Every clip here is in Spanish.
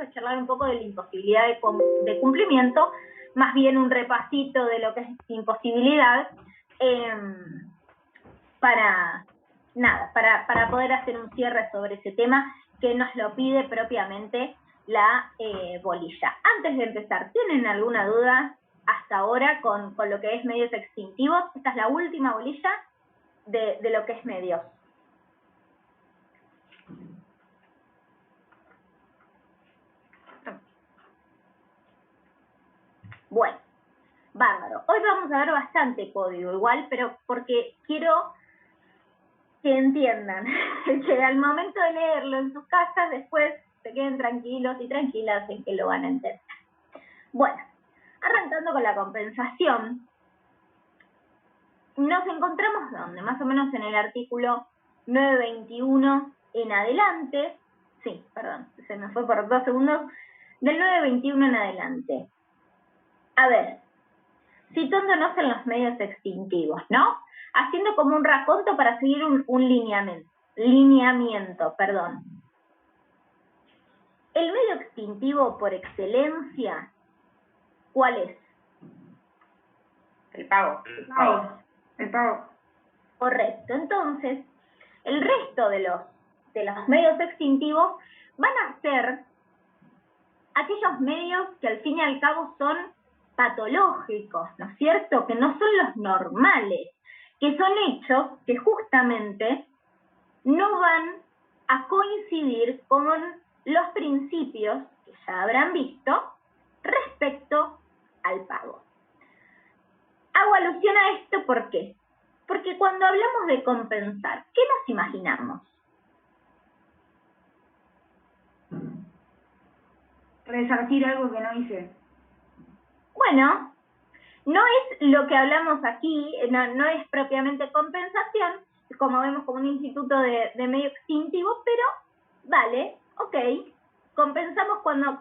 a charlar un poco de la imposibilidad de cumplimiento, más bien un repasito de lo que es imposibilidad, para poder hacer un cierre sobre ese tema que nos lo pide propiamente la bolilla. Antes de empezar, ¿tienen alguna duda hasta ahora con lo que es medios extintivos? Esta es la última bolilla de lo que es medios. Bueno, bárbaro. Hoy vamos a ver bastante código igual, pero porque quiero que entiendan que al momento de leerlo en sus casas, después se queden tranquilos y tranquilas en que lo van a entender. Bueno, arrancando con la compensación, nos encontramos ¿dónde? Más o menos en el artículo 921 en adelante. Sí, perdón, se me fue por 2 segundos. Del 921 en adelante. A ver, situándonos en los medios extintivos, ¿no? Haciendo como un raconto para seguir un lineamiento. El medio extintivo por excelencia, ¿cuál es? El pago. El pago. Correcto. Entonces, el resto de los medios extintivos van a ser aquellos medios que al fin y al cabo son patológicos, ¿no es cierto? Que no son los normales, que son hechos que justamente no van a coincidir con los principios que ya habrán visto respecto al pago. Hago alusión a esto, ¿por qué? Porque cuando hablamos de compensar, ¿qué nos imaginamos? Resarcir algo que no hice. Bueno, no es lo que hablamos aquí, no es propiamente compensación, como vemos como un instituto de medio extintivo, pero vale, ok, compensamos cuando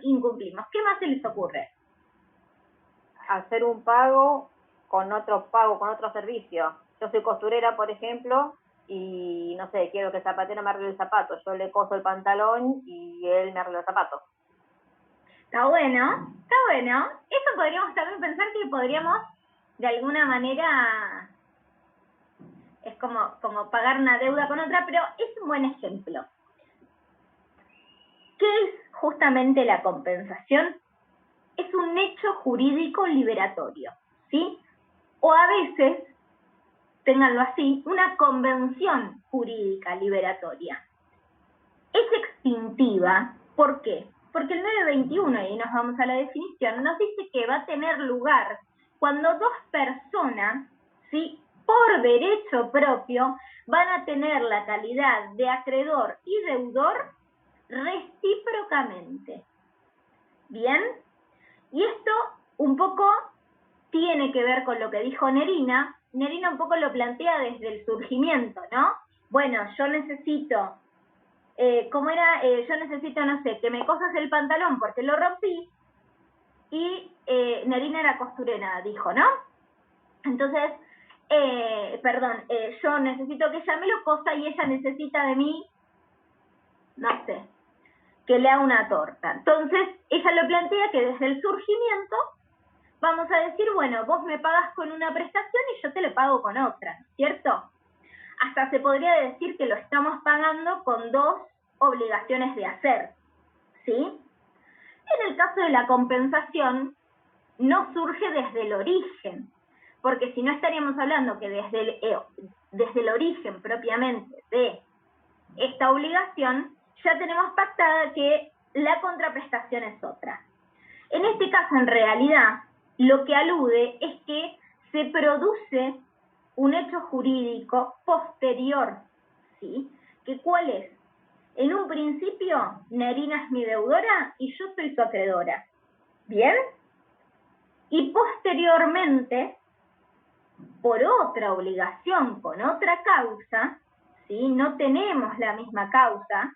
incumplimos. ¿Qué más se les ocurre? Hacer un pago con otro servicio. Yo soy costurera, por ejemplo, y no sé, quiero que el zapatero me arregle el zapato. Yo le coso el pantalón y él me arregla el zapato. Está bueno. Eso podríamos también pensar que podríamos, de alguna manera, es como pagar una deuda con otra, pero es un buen ejemplo. ¿Qué es justamente la compensación? Es un hecho jurídico liberatorio, ¿sí? O a veces, ténganlo así, una convención jurídica liberatoria. Es extintiva, ¿por qué? Porque el 921, y nos vamos a la definición, nos dice que va a tener lugar cuando dos personas, ¿sí?, por derecho propio, van a tener la calidad de acreedor y deudor recíprocamente. ¿Bien? Y esto un poco tiene que ver con lo que dijo Nerina. Nerina un poco lo plantea desde el surgimiento, ¿no? Bueno, yo necesito... yo necesito, no sé, que me cosas el pantalón porque lo rompí, y Nerina era costurera, dijo, ¿no? Entonces, yo necesito que ella me lo cosa y ella necesita de mí, no sé, que le haga una torta. Entonces, ella lo plantea que desde el surgimiento vamos a decir, bueno, vos me pagas con una prestación y yo te lo pago con otra, ¿cierto? Hasta se podría decir que lo estamos pagando con dos obligaciones de hacer, ¿sí? En el caso de la compensación, no surge desde el origen, porque si no estaríamos hablando que desde el origen propiamente de esta obligación, ya tenemos pactada que la contraprestación es otra. En este caso, en realidad, lo que alude es que se produce un hecho jurídico posterior, ¿sí? ¿Que cuál es? En un principio, Nerina es mi deudora y yo soy su acreedora. ¿Bien? Y posteriormente, por otra obligación, con otra causa, ¿sí?, no tenemos la misma causa,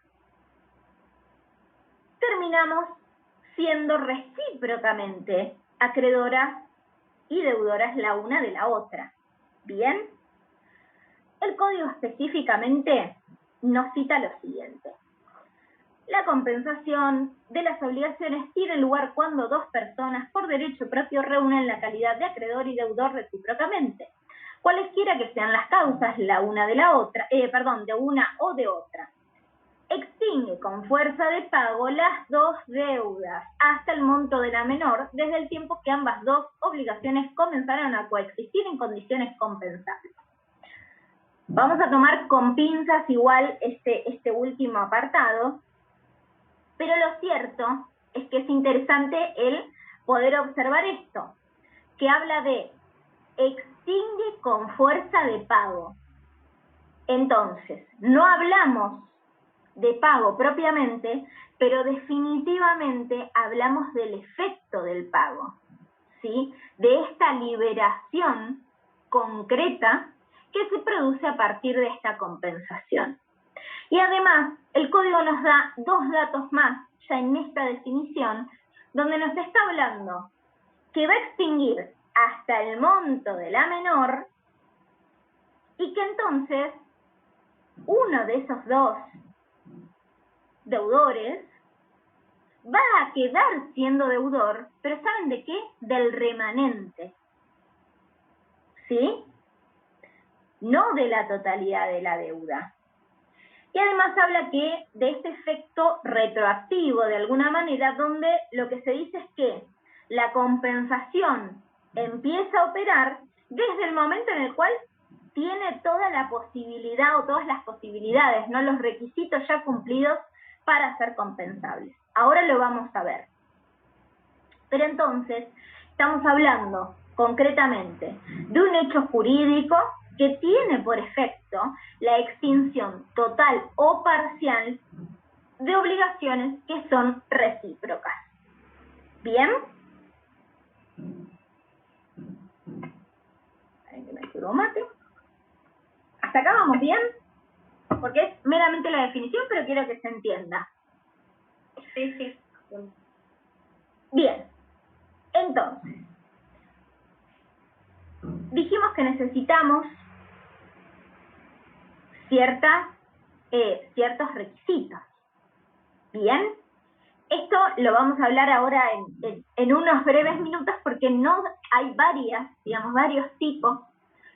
terminamos siendo recíprocamente acreedoras y deudoras la una de la otra. ¿Bien? El código específicamente nos cita lo siguiente. La compensación de las obligaciones tiene lugar cuando dos personas por derecho propio reúnen la calidad de acreedor y deudor recíprocamente, cualesquiera que sean las causas, la una de la otra, de una o de otra. Extingue con fuerza de pago las dos deudas hasta el monto de la menor desde el tiempo que ambas dos obligaciones comenzaron a coexistir en condiciones compensables. Vamos a tomar con pinzas igual este último apartado, pero lo cierto es que es interesante el poder observar esto, que habla de extingue con fuerza de pago. Entonces, no hablamos de pago propiamente, pero definitivamente hablamos del efecto del pago, ¿sí? De esta liberación concreta que se produce a partir de esta compensación. Y además, el código nos da dos datos más, ya en esta definición, donde nos está hablando que va a extinguir hasta el monto de la menor y que entonces uno de esos dos deudores va a quedar siendo deudor, pero ¿saben de qué? Del remanente, ¿sí? No de la totalidad de la deuda. Y además habla que de este efecto retroactivo, de alguna manera, donde lo que se dice es que la compensación empieza a operar desde el momento en el cual tiene toda la posibilidad o todas las posibilidades, ¿no? Los requisitos ya cumplidos para ser compensables. Ahora lo vamos a ver. Pero entonces, estamos hablando concretamente de un hecho jurídico que tiene por efecto la extinción total o parcial de obligaciones que son recíprocas. ¿Bien? Ahí me curo mate. ¿Hasta acá vamos bien? Porque es meramente la definición, pero quiero que se entienda. Sí. Bien. Entonces, dijimos que necesitamos ciertos requisitos. Bien, esto lo vamos a hablar ahora en unos breves minutos porque no hay varios tipos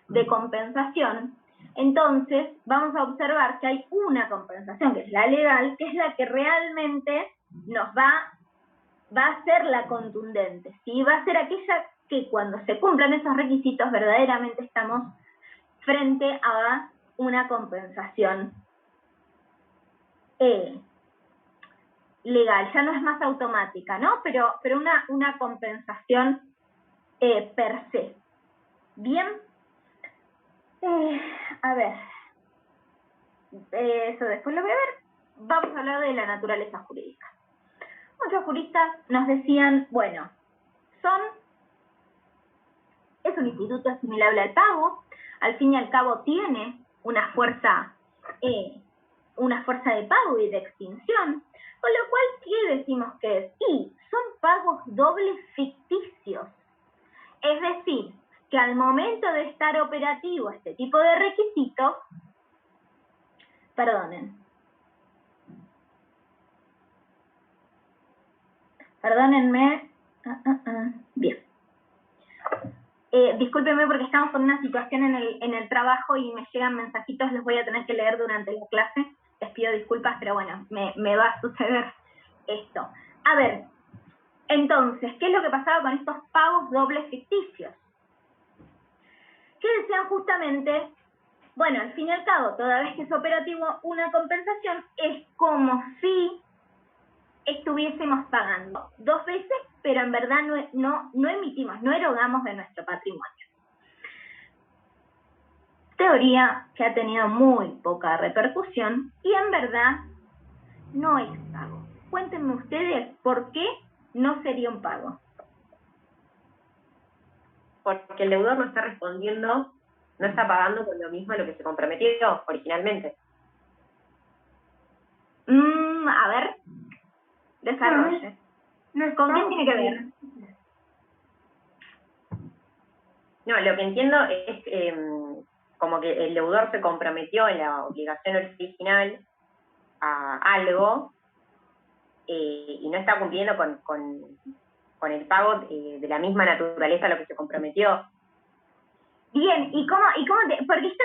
de compensación. Entonces vamos a observar que hay una compensación, que es la legal, que es la que realmente nos va a ser la contundente, ¿sí? Va a ser aquella que cuando se cumplan esos requisitos verdaderamente estamos frente a una compensación legal, ya no es más automática, ¿no? Pero una compensación per se. Bien, a ver, eso después lo voy a ver. Vamos a hablar de la naturaleza jurídica. Muchos juristas nos decían, bueno, es un instituto asimilable al pago, al fin y al cabo tiene una fuerza de pago y de extinción, con lo cual, ¿qué decimos que es? Y son pagos dobles ficticios. Es decir, que al momento de estar operativo este tipo de requisitos, perdónenme, bien. Discúlpenme porque estamos con una situación en el trabajo y me llegan mensajitos, los voy a tener que leer durante la clase. Les pido disculpas, pero bueno, me va a suceder esto. A ver, entonces, ¿qué es lo que pasaba con estos pagos dobles ficticios? Que decían justamente, bueno, al fin y al cabo, toda vez que es operativo una compensación, es como si estuviésemos pagando dos veces, pero en verdad no emitimos, no erogamos de nuestro patrimonio. Teoría que ha tenido muy poca repercusión y en verdad no es pago. Cuéntenme ustedes por qué no sería un pago. Porque el deudor no está respondiendo, no está pagando con lo mismo a lo que se comprometió originalmente. A ver, desarrolle. ¿Con qué tiene que ver? No, lo que entiendo es como que el deudor se comprometió en la obligación original a algo y no está cumpliendo con el pago de la misma naturaleza a lo que se comprometió. Bien, ¿y cómo porque está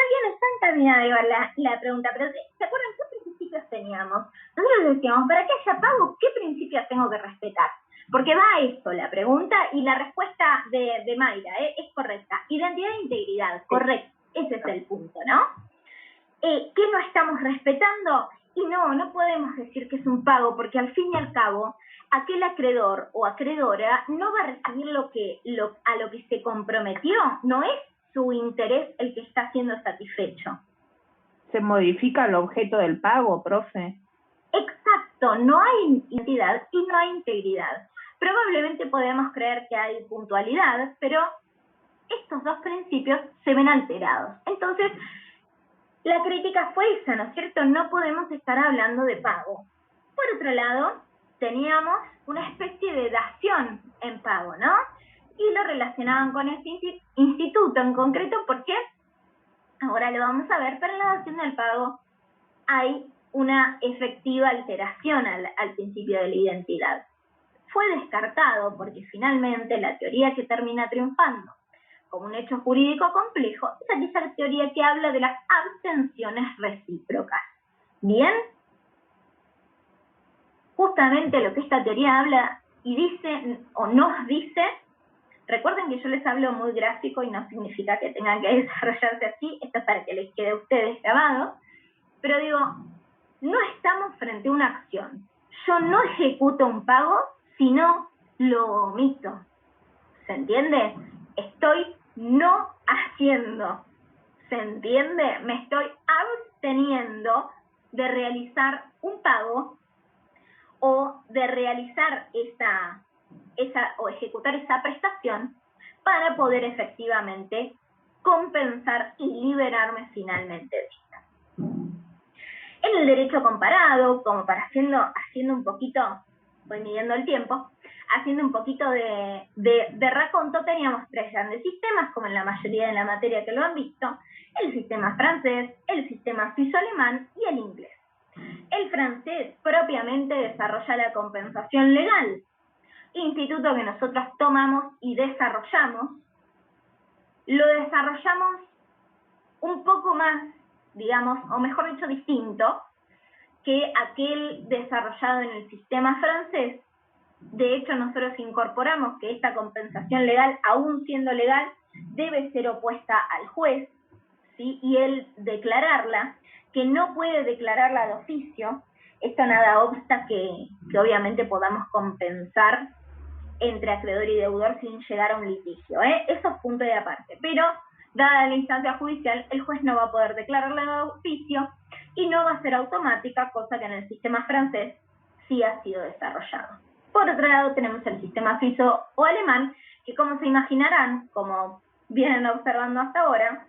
encaminada igual la pregunta, pero ¿se acuerdan qué principios teníamos? Nosotros decíamos, para que haya pago, ¿qué principios tengo que respetar? Porque va a eso la pregunta, y la respuesta de Mayra es correcta. Identidad e integridad, correcto. Ese es el punto, ¿no? ¿Qué no estamos respetando? Y no podemos decir que es un pago, porque al fin y al cabo, aquel acreedor o acreedora no va a recibir a lo que se comprometió, no es su interés el que está siendo satisfecho. ¿Se modifica el objeto del pago, profe? Exacto, no hay identidad y no hay integridad. Probablemente podemos creer que hay puntualidad, pero estos dos principios se ven alterados. Entonces, la crítica fue esa, ¿no es cierto? No podemos estar hablando de pago. Por otro lado, teníamos una especie de dación en pago, ¿no? Y lo relacionaban con este instituto en concreto porque, ahora lo vamos a ver, pero en la dación del pago hay una efectiva alteración al principio de la identidad. Fue descartado porque finalmente la teoría que termina triunfando como un hecho jurídico complejo es aquella teoría que habla de las abstenciones recíprocas. ¿Bien? Justamente lo que esta teoría habla y dice, o nos dice, recuerden que yo les hablo muy gráfico y no significa que tengan que desarrollarse así, esto es para que les quede a ustedes grabado, pero digo, no estamos frente a una acción. Yo no ejecuto un pago, sino lo omito. ¿Se entiende? Estoy no haciendo. ¿Se entiende? Me estoy absteniendo de realizar un pago o de realizar o ejecutar esa prestación para poder efectivamente compensar y liberarme finalmente de esta. En el derecho comparado, como para haciendo un poquito, voy midiendo el tiempo, haciendo un poquito de raconto, teníamos tres grandes sistemas, como en la mayoría de la materia que lo han visto: el sistema francés, el sistema suizo-alemán y el inglés. El francés propiamente desarrolla la compensación legal, instituto que nosotros tomamos y desarrollamos. Lo desarrollamos un poco más, digamos, o mejor dicho, distinto que aquel desarrollado en el sistema francés. De hecho, nosotros incorporamos que esta compensación legal, aún siendo legal, debe ser opuesta al juez, ¿sí? Y él declararla, que no puede declararla de oficio. Esto nada obsta que obviamente podamos compensar entre acreedor y deudor sin llegar a un litigio, Eso es punto de aparte. Pero, dada la instancia judicial, el juez no va a poder declararla de oficio y no va a ser automática, cosa que en el sistema francés sí ha sido desarrollado. Por otro lado, tenemos el sistema suizo o alemán, que, como se imaginarán, como vienen observando hasta ahora,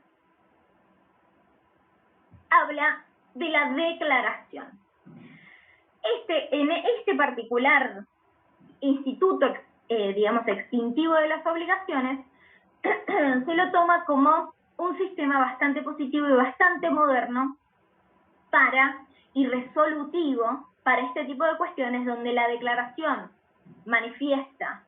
habla de la declaración. En este particular instituto, digamos, extintivo de las obligaciones, se lo toma como un sistema bastante positivo y bastante moderno y resolutivo para este tipo de cuestiones, donde la declaración manifiesta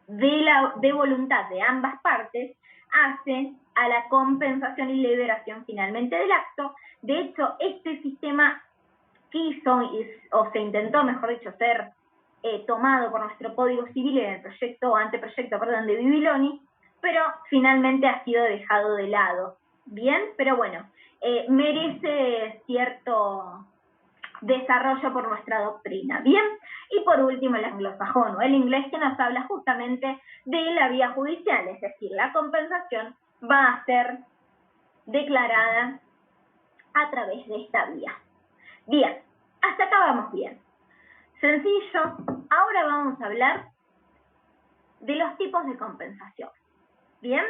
de voluntad de ambas partes hace a la compensación y liberación finalmente del acto. De hecho, este sistema quiso, o se intentó, mejor dicho, ser tomado por nuestro Código Civil en el anteproyecto de Bibiloni, pero finalmente ha sido dejado de lado. Bien, pero bueno, merece cierto desarrollo por nuestra doctrina. Bien, y por último el anglosajón o el inglés, que nos habla justamente de la vía judicial, es decir, la compensación va a ser declarada a través de esta vía. Bien, hasta acá vamos bien. Sencillo. Ahora vamos a hablar de los tipos de compensación. Bien,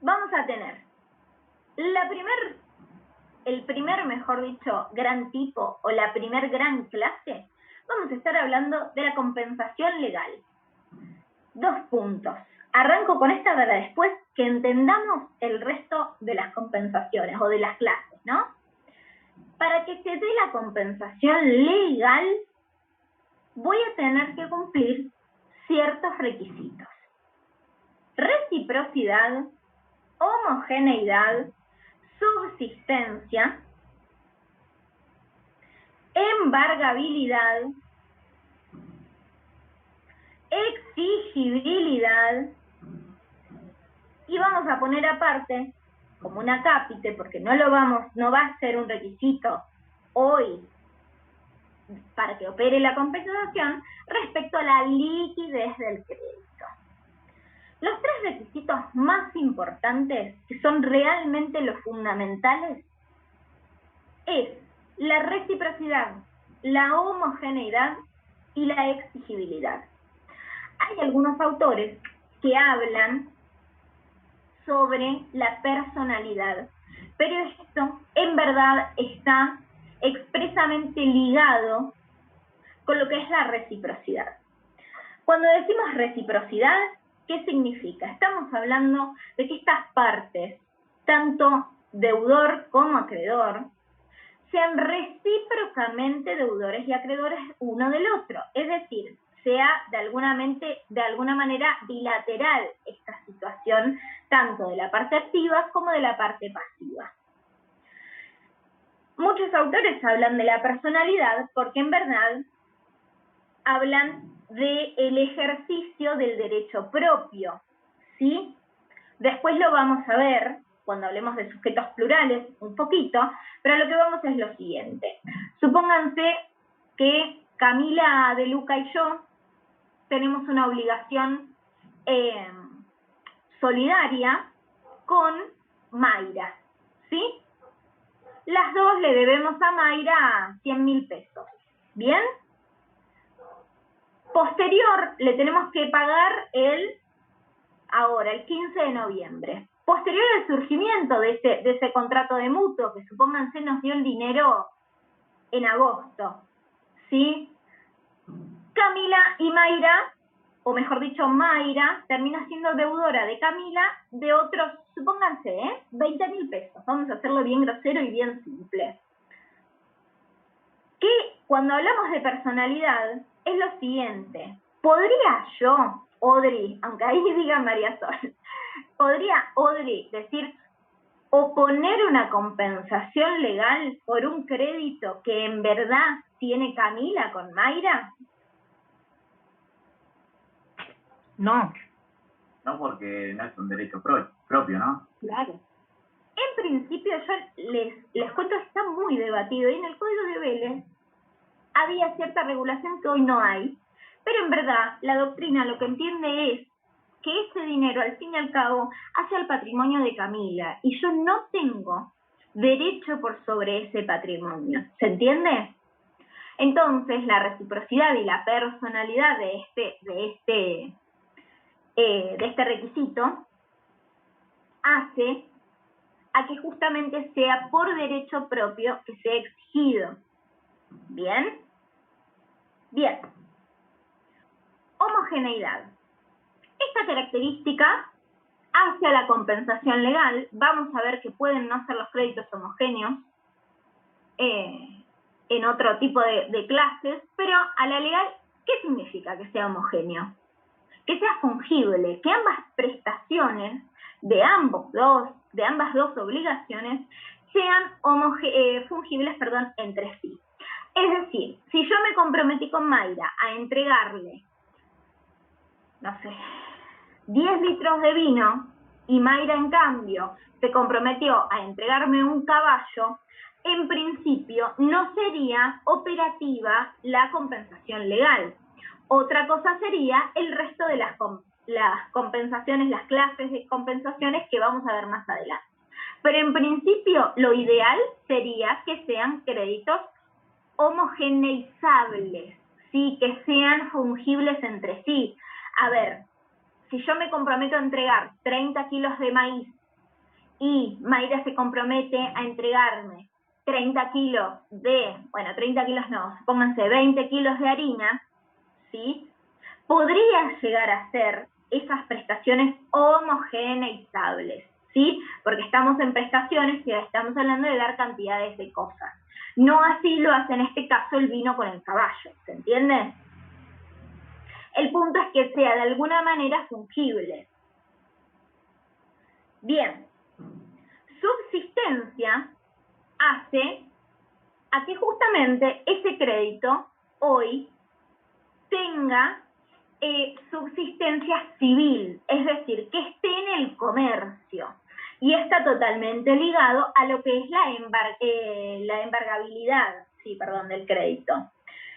vamos a tener el primer, mejor dicho, gran tipo, o la primer gran clase. Vamos a estar hablando de la compensación legal. 2 puntos. Arranco con esta para después que entendamos el resto de las compensaciones o de las clases, ¿no? para que se dé la compensación legal, voy a tener que cumplir ciertos requisitos. Reciprocidad, homogeneidad, subsistencia, embargabilidad, exigibilidad, y vamos a poner aparte como una cápite, porque no va a ser un requisito hoy para que opere la compensación, respecto a la liquidez del crédito. Los tres requisitos más importantes, que son realmente los fundamentales, es la reciprocidad, la homogeneidad y la exigibilidad. Hay algunos autores que hablan sobre la personalidad, pero esto en verdad está expresamente ligado con lo que es la reciprocidad. Cuando decimos reciprocidad, ¿qué significa? Estamos hablando de que estas partes, tanto deudor como acreedor, sean recíprocamente deudores y acreedores uno del otro, es decir, sea de alguna manera bilateral esta situación, tanto de la parte activa como de la parte pasiva. Muchos autores hablan de la personalidad porque en verdad hablan del ejercicio del derecho propio, ¿sí? Después lo vamos a ver cuando hablemos de sujetos plurales un poquito, pero lo que vamos es lo siguiente. Supónganse que Camila De Luca y yo tenemos una obligación solidaria con Mayra, ¿sí? Las dos le debemos a Mayra 100.000 pesos, ¿bien? Posterior, le tenemos que pagar el 15 de noviembre. Posterior al surgimiento de ese contrato de mutuo, que supónganse nos dio el dinero en agosto, ¿sí? Camila y Mayra, o mejor dicho, Mayra, termina siendo deudora de Camila de otros, supónganse, 20.000 pesos. Vamos a hacerlo bien grosero y bien simple. Que cuando hablamos de personalidad, es lo siguiente. ¿Podría yo, Audrey, aunque ahí diga María Sol, podría Audrey decir, oponer una compensación legal por un crédito que en verdad tiene Camila con Mayra? No. No, porque no es un derecho propio, ¿no? Claro. En principio, yo les cuento que está muy debatido, y en el Código de Vélez había cierta regulación que hoy no hay, pero en verdad la doctrina lo que entiende es que ese dinero, al fin y al cabo, hace al patrimonio de Camila, y yo no tengo derecho por sobre ese patrimonio. ¿Se entiende? Entonces, la reciprocidad y la personalidad de este requisito hace a que justamente sea por derecho propio que sea exigido. ¿Bien? Bien. Homogeneidad. Esta característica hacia la compensación legal, vamos a ver que pueden no ser los créditos homogéneos en otro tipo de clases, pero a la legal, ¿qué significa que sea homogéneo? Que sea fungible, que ambas prestaciones de ambas dos obligaciones sean fungibles entre sí. Es decir, si yo me comprometí con Mayra a entregarle, no sé, 10 litros de vino, y Mayra en cambio se comprometió a entregarme un caballo, en principio no sería operativa la compensación legal. Otra cosa sería el resto de las compensaciones, las clases de compensaciones que vamos a ver más adelante. Pero en principio lo ideal sería que sean créditos homogeneizables, ¿sí? Que sean fungibles entre sí. A ver, si yo me comprometo a entregar 30 kilos de maíz y Mayra se compromete a entregarme 30 kilos no, pónganse 20 kilos de harina, ¿sí? Podría llegar a ser esas prestaciones homogeneizables, ¿sí? Porque estamos en prestaciones y estamos hablando de dar cantidades de cosas. No así lo hace en este caso el vino con el caballo, ¿se entiende? El punto es que sea de alguna manera fungible. Bien, subsistencia hace a que justamente ese crédito hoy tenga subsistencia civil, es decir, que esté en el comercio y está totalmente ligado a lo que es la embargabilidad, del crédito.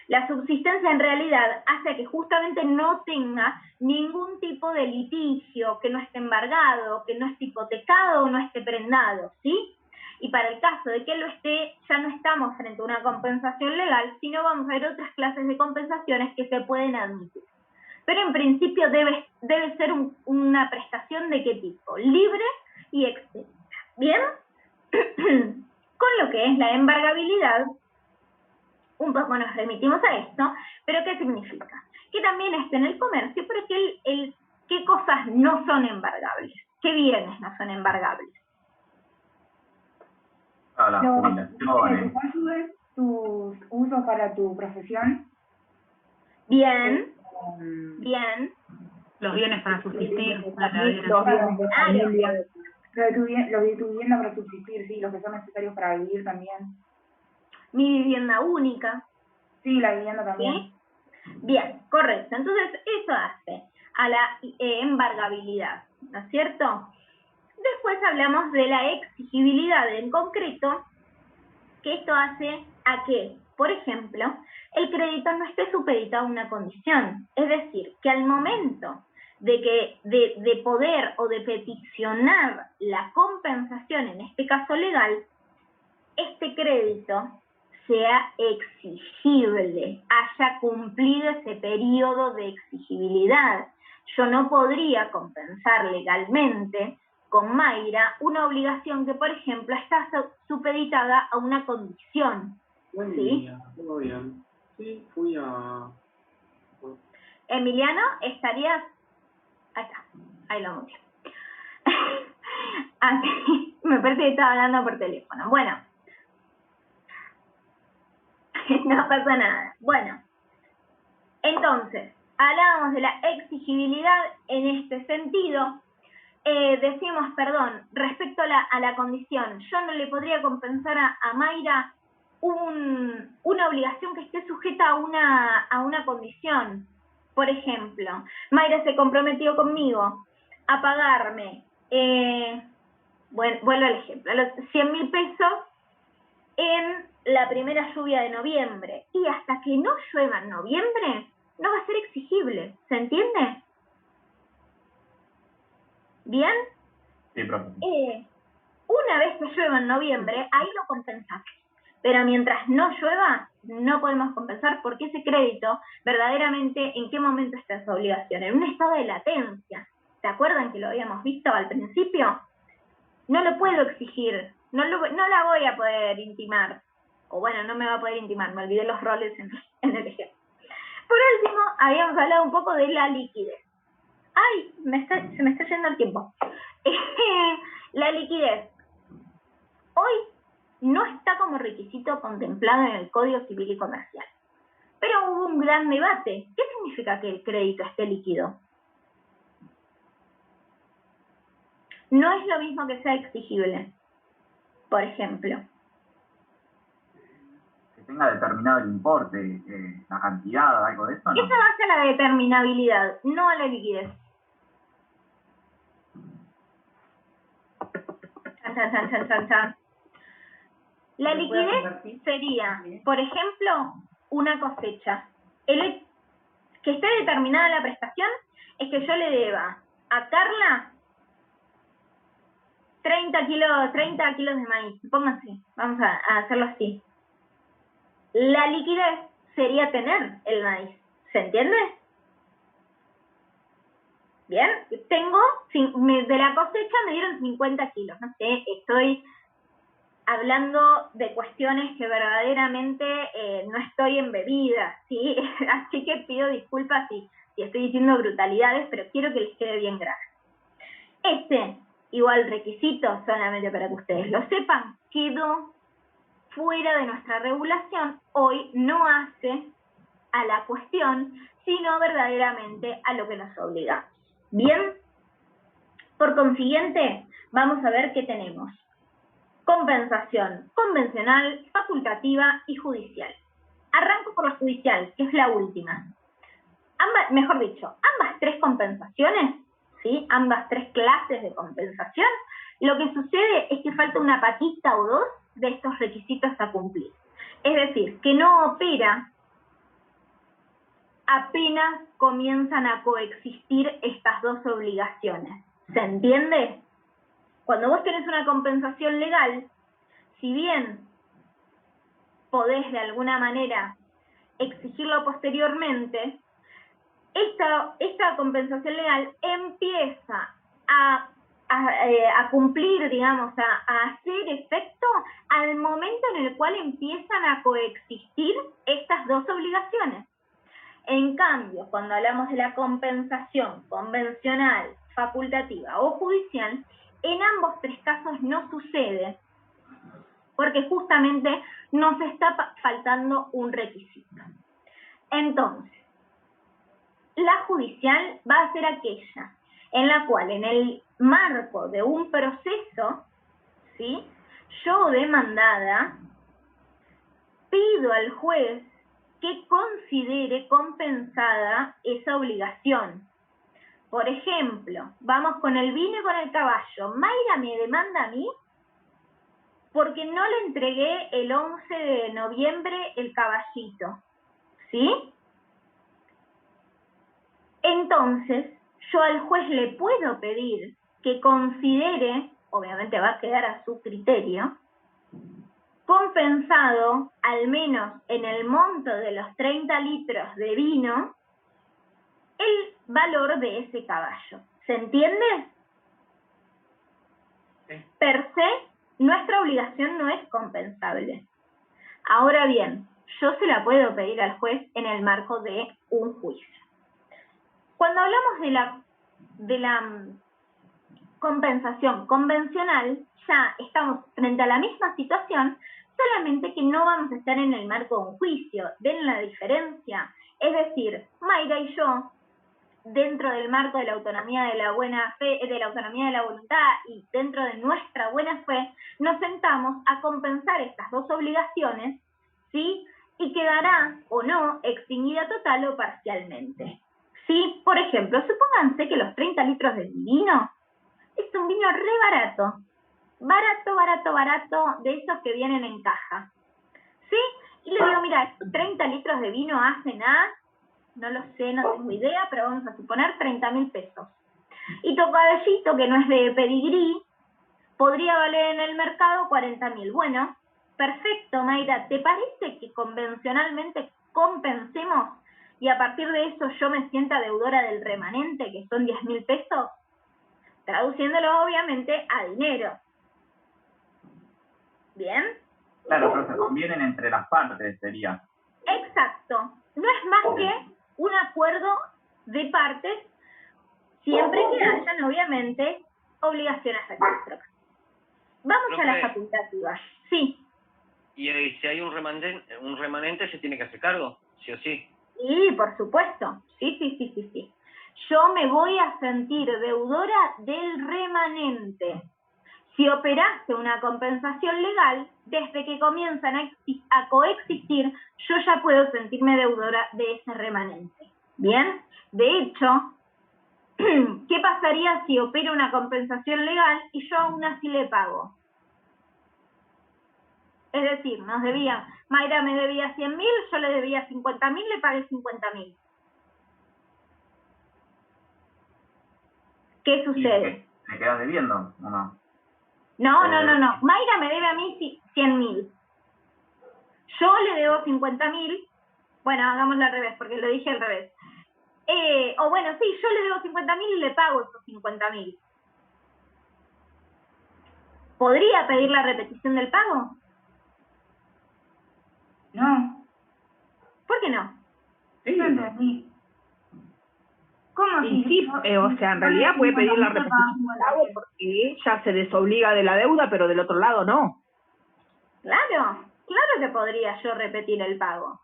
La subsistencia en realidad hace que justamente no tenga ningún tipo de litigio, que no esté embargado, que no esté hipotecado o no esté prendado, ¿sí? Y para el caso de que lo esté, ya no estamos frente a una compensación legal, sino vamos a ver otras clases de compensaciones que se pueden admitir. Pero en principio debe ser una prestación ¿de qué tipo? Libre y extensa. ¿Bien? Con lo que es la embargabilidad, un poco nos remitimos a esto, pero ¿qué significa? Que también esté en el comercio, pero que ¿qué cosas no son embargables? ¿Qué bienes no son embargables? La jubilación. ¿Cuáles tus usos para tu profesión? Bien, bien. Los bienes para subsistir, Los bienes de familia, lo de tu vivienda para subsistir, sí, los que son necesarios para vivir también. Mi vivienda única. Sí, la vivienda también. ¿Sí? Bien, correcto. Entonces, eso hace a la embargabilidad, ¿no es cierto? Después hablamos de la exigibilidad en concreto, que esto hace a que, por ejemplo, el crédito no esté supeditado a una condición. Es decir, que al momento de poder o de peticionar la compensación, en este caso legal, este crédito sea exigible, haya cumplido ese periodo de exigibilidad. Yo no podría compensar legalmente con Mayra una obligación que, por ejemplo, está supeditada a una condición. Buen ¿Sí? día, todo bien. Sí, fui a... Emiliano, estarías... Ahí está, ahí lo mucho. Así, me parece que estaba hablando por teléfono. Bueno, no pasa nada. Bueno, entonces, hablábamos de la exigibilidad en este sentido. Decimos, respecto a la condición, yo no le podría compensar a Mayra una obligación que esté sujeta a una condición. Por ejemplo, Mayra se comprometió conmigo a pagarme, vuelvo al ejemplo, los 100.000 pesos en la primera lluvia de noviembre, y hasta que no llueva en noviembre, no va a ser exigible, ¿se entiende? ¿Bien? Sí, profe. Una vez que llueva en noviembre, ahí lo compensamos. Pero mientras no llueva, no podemos compensar porque ese crédito, verdaderamente, ¿en qué momento está esa obligación? En un estado de latencia. ¿Se acuerdan que lo habíamos visto al principio? No lo puedo exigir, no la voy a poder intimar. O bueno, no me va a poder intimar, me olvidé los roles en el ejemplo. Por último, habíamos hablado un poco de la liquidez. ¡Ay! Se me está yendo el tiempo. La liquidez. Hoy no está como requisito contemplado en el Código Civil y Comercial. Pero hubo un gran debate. ¿Qué significa que el crédito esté líquido? No es lo mismo que sea exigible, por ejemplo. Que tenga determinado el importe, la cantidad, algo de eso, ¿no? Eso hace a la determinabilidad, no a la liquidez. Chan. La liquidez sería, por ejemplo, una cosecha. Que esté determinada la prestación es que yo le deba a Carla 30 kilos de maíz. Pónganse, vamos a hacerlo así. La liquidez sería tener el maíz. ¿Se entiende? Bien, de la cosecha me dieron 50 kilos. No sé, estoy hablando de cuestiones que verdaderamente no estoy embebida, ¿sí? Así que pido disculpas si estoy diciendo brutalidades, pero quiero que les quede bien grave. Igual requisito, solamente para que ustedes lo sepan, quedó fuera de nuestra regulación, hoy no hace a la cuestión, sino verdaderamente a lo que nos obliga. Bien, por consiguiente, vamos a ver qué tenemos. Compensación convencional, facultativa y judicial. Arranco por la judicial, que es la última. Mejor dicho, ambas tres compensaciones, ¿sí? Ambas tres clases de compensación, lo que sucede es que falta una patita o dos de estos requisitos a cumplir. Es decir, que no opera apenas comienzan a coexistir estas dos obligaciones. ¿Se entiende? Cuando vos tenés una compensación legal, si bien podés de alguna manera exigirlo posteriormente, esta compensación legal empieza a cumplir, digamos, a hacer efecto al momento en el cual empiezan a coexistir estas dos obligaciones. En cambio, cuando hablamos de la compensación convencional, facultativa o judicial, en ambos tres casos no sucede, porque justamente nos está faltando un requisito. Entonces, la judicial va a ser aquella en la cual, en el marco de un proceso, ¿sí?, yo demandada pido al juez que considere compensada esa obligación. Por ejemplo, vamos con el vino y con el caballo. Mayra me demanda a mí porque no le entregué el 11 de noviembre el caballito, ¿sí? Entonces, yo al juez le puedo pedir que considere, obviamente va a quedar a su criterio, compensado, al menos en el monto de los 30 litros de vino, el valor de ese caballo. ¿Se entiende? Sí. Per se, nuestra obligación no es compensable. Ahora bien, yo se la puedo pedir al juez en el marco de un juicio. Cuando hablamos de la compensación convencional, ya estamos frente a la misma situación, solamente que no vamos a estar en el marco de un juicio. ¿Ven la diferencia? Es decir, Mayra y yo, dentro del marco de la autonomía de la buena fe, de la autonomía de la voluntad y dentro de nuestra buena fe, nos sentamos a compensar estas dos obligaciones, ¿sí? Y quedará o no extinguida total o parcialmente. ¿Sí? Por ejemplo, supónganse que los 30 litros de vino es un vino re barato. Barato, de esos que vienen en caja. ¿Sí? Y le digo, mira, estos 30 litros de vino hacen no lo sé, no tengo idea, pero vamos a suponer 30.000 pesos. Y tu caballito, que no es de pedigrí, podría valer en el mercado 40.000. Bueno, perfecto, Mayra, ¿te parece que convencionalmente compensemos y a partir de eso yo me sienta deudora del remanente, que son 10.000 pesos? Traduciéndolo obviamente a dinero. ¿Bien? Claro, pero se convienen entre las partes, sería. Exacto. No es más que un acuerdo de partes, siempre que hayan, obviamente, obligaciones recíprocas. Vamos a las facultativas. Sí. Y si hay un remanente, ¿se tiene que hacer cargo? ¿Sí o sí? Sí, por supuesto. Sí. Yo me voy a sentir deudora del remanente. Si operaste una compensación legal, desde que comienzan a coexistir, yo ya puedo sentirme deudora de ese remanente. ¿Bien? De hecho, ¿qué pasaría si opero una compensación legal y yo aún así le pago? Es decir, Mayra me debía 100.000, yo le debía 50.000, le pagué 50.000. ¿Qué sucede? ¿Me quedas debiendo o no? No. Mayra me debe a mí 100.000. Yo le debo 50.000. Bueno, hagámoslo al revés, porque lo dije al revés. Yo le debo 50.000 y le pago esos 50.000. ¿Podría pedir la repetición del pago? No. ¿Por qué no? Sí. ¿Cómo Sí, o sea, en realidad puede pedir la repetición del pago porque ella se desobliga de la deuda, pero del otro lado no. Claro. Claro que podría yo repetir el pago.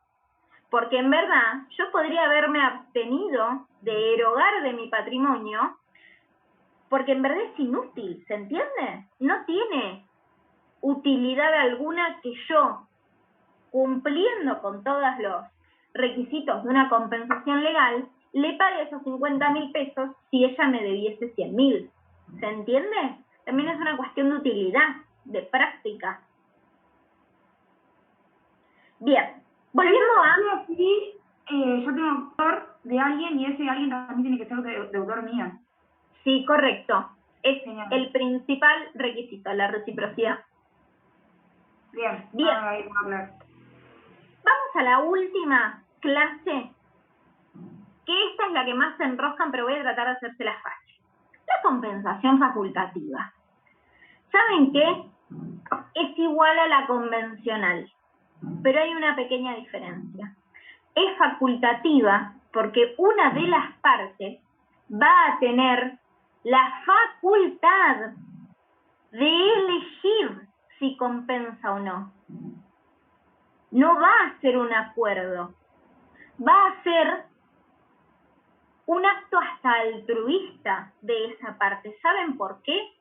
Porque en verdad yo podría haberme abstenido de erogar de mi patrimonio, porque en verdad es inútil, ¿se entiende? No tiene utilidad alguna que yo, cumpliendo con todos los requisitos de una compensación legal, le pague esos 50.000 pesos si ella me debiese 100.000. ¿Se entiende? También es una cuestión de utilidad, de práctica. Bien, volviendo a... Sí, yo tengo deudor de alguien y ese alguien también tiene que ser deudor mío. Sí, correcto. Es Genial. el principal requisito, la reciprocidad. Bien. Bien. Ahí vamos a hablar. Vamos a la última clase, que esta es la que más se enroscan, pero voy a tratar de hacérsela fácil. La compensación facultativa. ¿Saben qué? Es igual a la convencional, pero hay una pequeña diferencia. Es facultativa porque una de las partes va a tener la facultad de elegir si compensa o no. No va a ser un acuerdo, va a ser un acto hasta altruista de esa parte. ¿Saben por qué?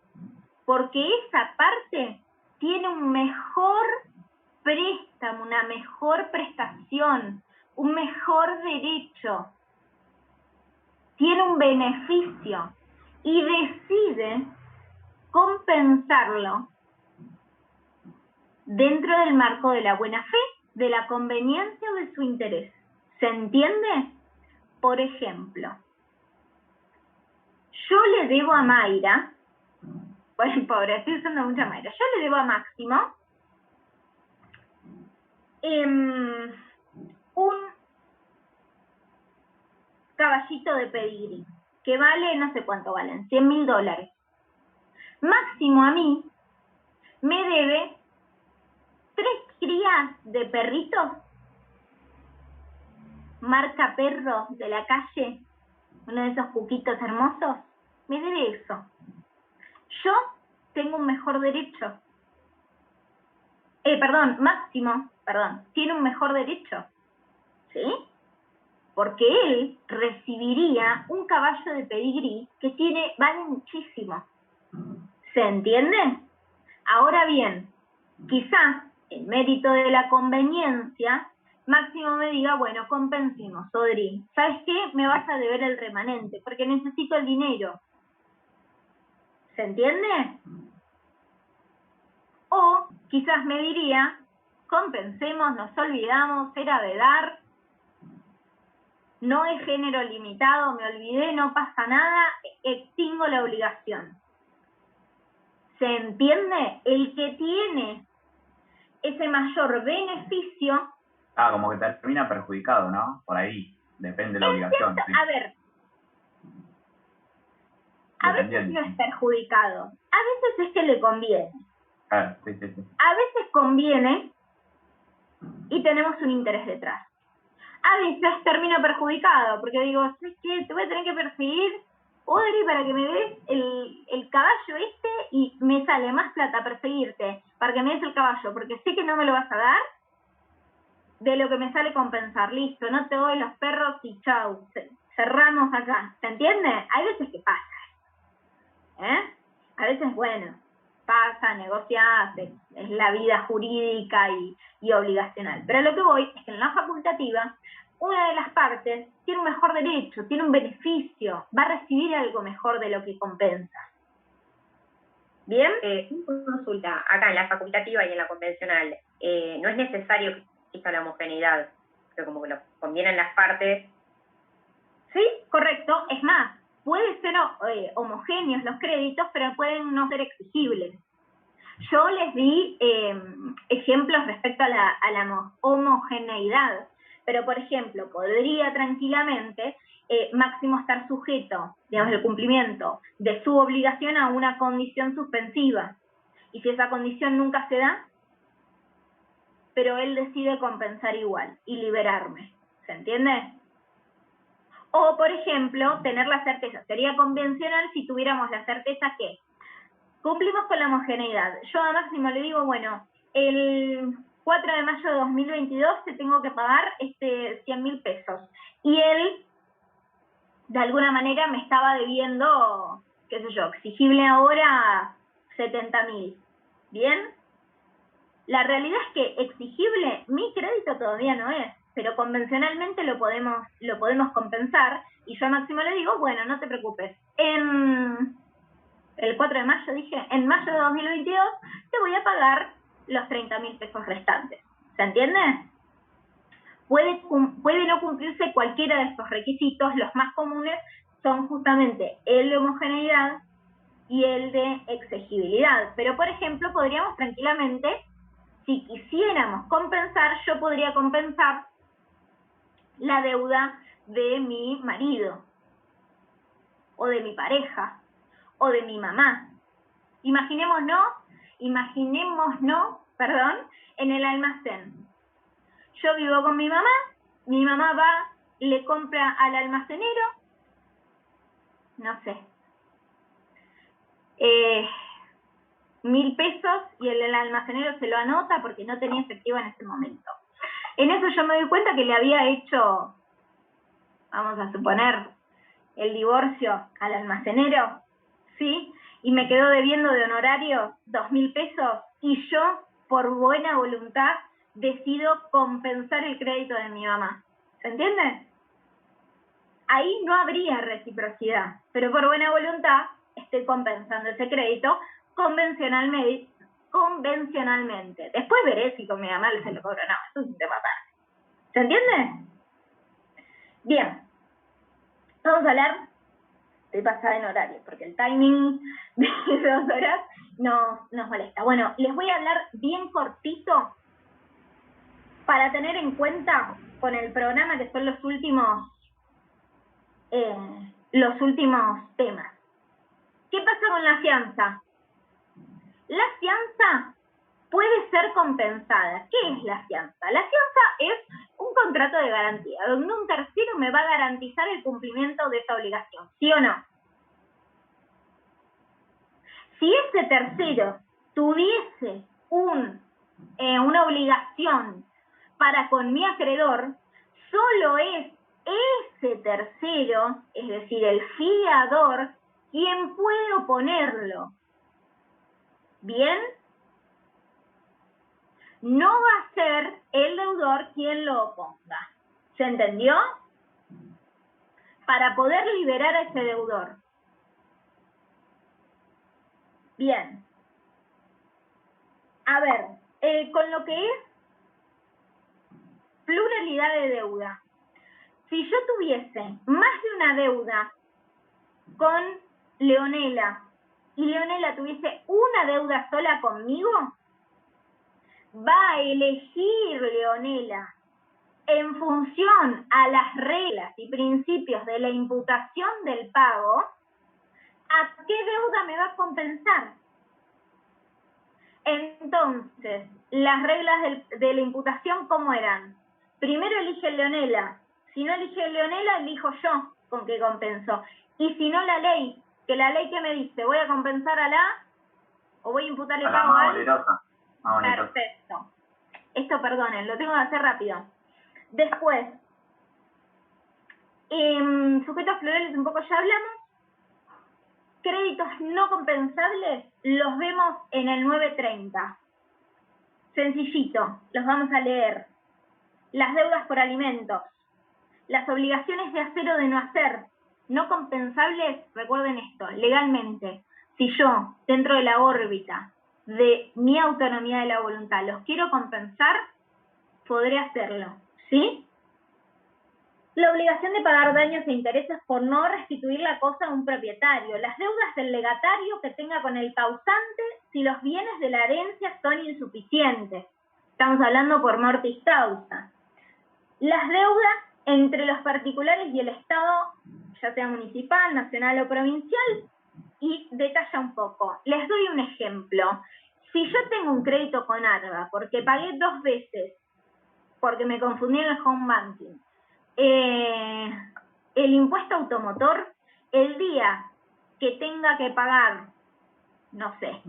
Porque esa parte tiene un mejor préstamo, una mejor prestación, un mejor derecho, tiene un beneficio y decide compensarlo dentro del marco de la buena fe, de la conveniencia o de su interés. ¿Se entiende? Por ejemplo, yo le debo a Mayra, bueno, pobre, estoy usando mucha Mayra, yo le debo a Máximo un caballito de pedigrí, que vale, no sé cuánto valen, $100.000. Máximo a mí me debe 3 crías de perritos, marca perro de la calle, uno de esos cuquitos hermosos, me debe eso. Yo tengo un mejor derecho. Máximo, tiene un mejor derecho, ¿sí? Porque él recibiría un caballo de pedigrí que vale muchísimo. ¿Se entiende? Ahora bien, quizás en mérito de la conveniencia, Máximo me diga, bueno, compensemos, Odri. ¿Sabes qué? Me vas a deber el remanente, porque necesito el dinero. ¿Se entiende? O quizás me diría, compensemos, nos olvidamos, era de dar, no es género limitado, me olvidé, no pasa nada, extingo la obligación. ¿Se entiende? El que tiene ese mayor beneficio... como que termina perjudicado, ¿no? Por ahí, depende de la obligación. Sí. A ver, a veces no es perjudicado, a veces es que le conviene. Claro, sí. A veces conviene y tenemos un interés detrás. A veces termino perjudicado, porque digo, ¿sabes qué? Te voy a tener que perseguir, Odri, para que me des el caballo y me sale más plata perseguirte para que me des el caballo, porque sé que no me lo vas a dar, de lo que me sale compensar. Listo, no te doy los perros y chau, cerramos acá. ¿Se entiende? Hay veces que pasa, A veces, bueno, pasa, negociás, es la vida jurídica y obligacional. Pero a lo que voy es que en la facultativa, una de las partes tiene un mejor derecho, tiene un beneficio, va a recibir algo mejor de lo que compensa. ¿Bien? Consulta, acá en la facultativa y en la convencional, no es necesario que exista la homogeneidad, pero como que lo convienen las partes. Sí, correcto. Es más, pueden ser homogéneos los créditos, pero pueden no ser exigibles. Yo les di ejemplos respecto a la homogeneidad, pero por ejemplo, podría tranquilamente Máximo estar sujeto, digamos, el cumplimiento de su obligación a una condición suspensiva. Y si esa condición nunca se da, pero él decide compensar igual y liberarme. ¿Se entiende? O, por ejemplo, tener la certeza. Sería convencional si tuviéramos la certeza que cumplimos con la homogeneidad. Yo a Máximo le digo, bueno, el 4 de mayo de 2022 te tengo que pagar 100.000 pesos. Y él, de alguna manera, me estaba debiendo, qué sé yo, exigible ahora 70.000. ¿Bien? La realidad es que exigible, mi crédito todavía no es, pero convencionalmente lo podemos compensar, y yo a Máximo le digo, bueno, no te preocupes, en el 4 de mayo dije, en mayo de 2022 te voy a pagar los 30.000 pesos restantes. ¿Se entiende? Puede no cumplirse cualquiera de estos requisitos. Los más comunes son justamente el de homogeneidad y el de exigibilidad. Pero, por ejemplo, podríamos tranquilamente, si quisiéramos compensar, yo podría compensar la deuda de mi marido, o de mi pareja, o de mi mamá. Imaginémonos, en el almacén. Yo vivo con mi mamá va, le compra al almacenero, no sé, 1.000 pesos, y el almacenero se lo anota porque no tenía efectivo en ese momento. En eso yo me doy cuenta que le había hecho, vamos a suponer, el divorcio al almacenero, ¿sí? Y me quedó debiendo de honorario 2.000 pesos, y yo, por buena voluntad, decido compensar el crédito de mi mamá. ¿Se entiende? Ahí no habría reciprocidad, pero por buena voluntad estoy compensando ese crédito convencionalmente. Después veré si con mi mamá se lo cobro o no, eso es un tema aparte. ¿Se entiende? Bien, vamos a hablar, estoy pasada en horario, porque el timing de 2 horas nos molesta. Bueno, les voy a hablar bien cortito para tener en cuenta con el programa, que son los últimos temas. ¿Qué pasa con la fianza? La fianza puede ser compensada. ¿Qué es la fianza? La fianza es un contrato de garantía, donde un tercero me va a garantizar el cumplimiento de esa obligación, ¿sí o no? Si ese tercero tuviese una obligación para con mi acreedor, solo es ese tercero, es decir, el fiador, quien puede oponerlo. ¿Bien? No va a ser el deudor quien lo oponga. ¿Se entendió? Para poder liberar a ese deudor. Bien. A ver, con lo que es pluralidad de deuda. Si yo tuviese más de una deuda con Leonela y Leonela tuviese una deuda sola conmigo, va a elegir Leonela en función a las reglas y principios de la imputación del pago a qué deuda me va a compensar. Entonces, las reglas de la imputación, ¿cómo eran? Primero elige Leonela. Si no elige Leonela, elijo yo con qué compenso. Y si no, la ley. Que la ley que me dice, voy a compensar a la, o voy a imputar el pago a la. Perfecto. Esto, perdonen, lo tengo que hacer rápido. Después, sujetos plurales un poco ya hablamos. Créditos no compensables los vemos en el 930. Sencillito, los vamos a leer. Las deudas por alimentos, las obligaciones de hacer o de no hacer, no compensables, recuerden esto, legalmente, si yo, dentro de la órbita de mi autonomía de la voluntad, los quiero compensar, podré hacerlo, ¿sí? La obligación de pagar daños e intereses por no restituir la cosa a un propietario. Las deudas del legatario que tenga con el causante si los bienes de la herencia son insuficientes. Estamos hablando por mortis causa. Las deudas entre los particulares y el Estado, ya sea municipal, nacional o provincial, y detalla un poco. Les doy un ejemplo. Si yo tengo un crédito con ARBA porque pagué 2 veces, porque me confundí en el home banking, el impuesto automotor, el día que tenga que pagar, no sé,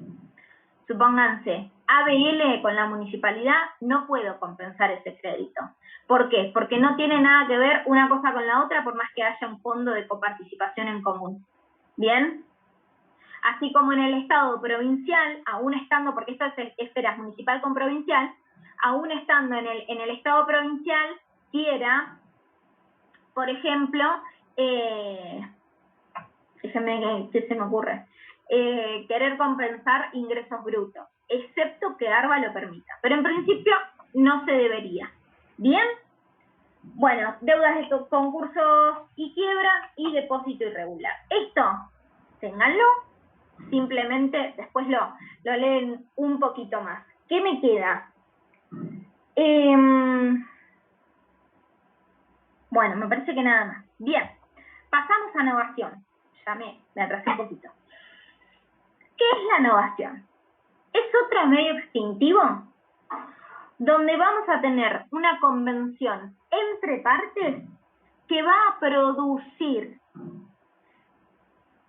supónganse, ABL con la municipalidad, no puedo compensar ese crédito. ¿Por qué? Porque no tiene nada que ver una cosa con la otra, por más que haya un fondo de coparticipación en común. ¿Bien? Así como en el Estado provincial, aún estando, porque esto es esferas municipal con provincial, aún estando en el Estado provincial, quiera, por ejemplo, déjenme que se me ocurre, querer compensar ingresos brutos, excepto que ARBA lo permita. Pero en principio no se debería. ¿Bien? Bueno, deudas de concursos y quiebras y depósito irregular. Esto, ténganlo, simplemente después lo leen un poquito más. ¿Qué me queda? Bueno, me parece que nada más. Bien, pasamos a novación. Ya me atrasé un poquito. ¿Qué es la novación? Es otro medio extintivo donde vamos a tener una convención entre partes que va a producir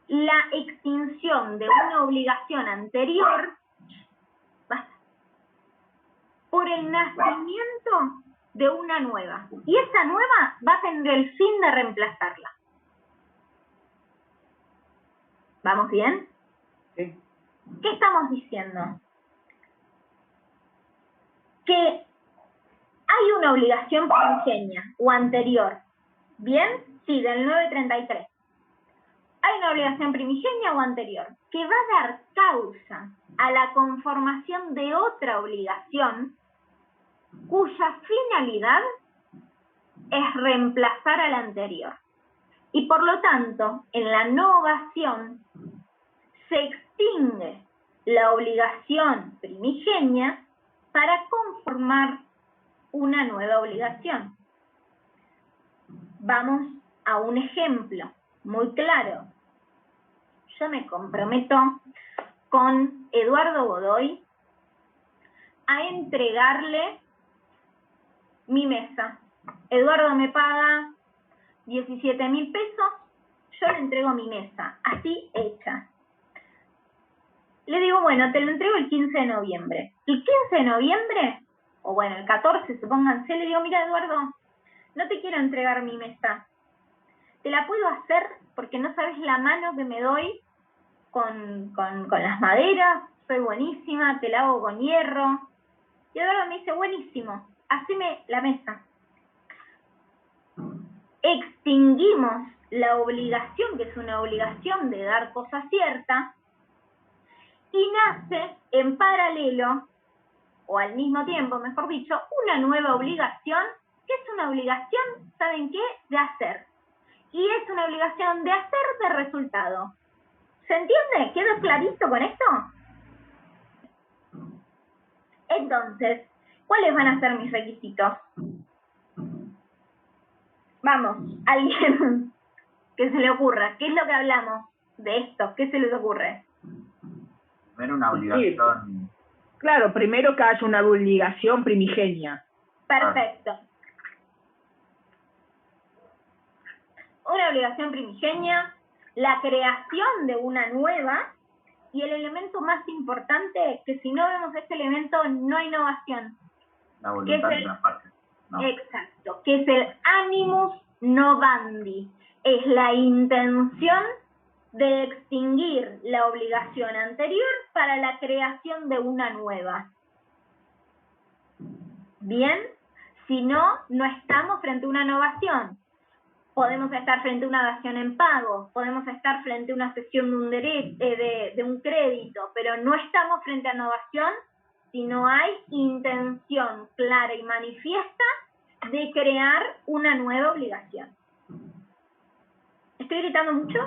la extinción de una obligación anterior por el nacimiento de una nueva. Y esa nueva va a tener el fin de reemplazarla. ¿Vamos bien? Sí. ¿Qué estamos diciendo? Que hay una obligación primigenia o anterior. ¿Bien? Sí, del 933. Hay una obligación primigenia o anterior que va a dar causa a la conformación de otra obligación cuya finalidad es reemplazar a la anterior. Y por lo tanto, en la novación se extingue la obligación primigenia para conformar una nueva obligación. Vamos a un ejemplo muy claro. Yo me comprometo con Eduardo Godoy a entregarle mi mesa. Eduardo me paga 17.000 pesos, yo le entrego mi mesa, así hecha. Le digo, bueno, te lo entrego el 15 de noviembre. El 15 de noviembre, o bueno, el 14, supónganse, le digo, mira, Eduardo, no te quiero entregar mi mesa. Te la puedo hacer porque no sabes la mano que me doy con las maderas, soy buenísima, te la hago con hierro. Y Eduardo me dice, buenísimo, haceme la mesa. Extinguimos la obligación, que es una obligación de dar cosa cierta, y nace en paralelo, o al mismo tiempo, mejor dicho, una nueva obligación, que es una obligación, ¿saben qué?, de hacer. Y es una obligación de hacer de resultado. ¿Se entiende? ¿Quedó clarito con esto? Entonces, ¿cuáles van a ser mis requisitos? Vamos, alguien que se le ocurra. ¿Qué es lo que hablamos de esto? ¿Qué se les ocurre? Era una obligación. Sí. Claro, primero que haya una obligación primigenia. Perfecto. Una obligación primigenia, la creación de una nueva, y el elemento más importante, que si no vemos este elemento no hay innovación. La voluntad de las partes. No. Exacto, que es el animus novandi. Es la intención de extinguir la obligación anterior para la creación de una nueva. Bien, si no, no estamos frente a una innovación. Podemos estar frente a una dación en pago, podemos estar frente a una cesión de un derecho, de un crédito, pero no estamos frente a innovación si no hay intención clara y manifiesta de crear una nueva obligación. ¿Estoy gritando mucho?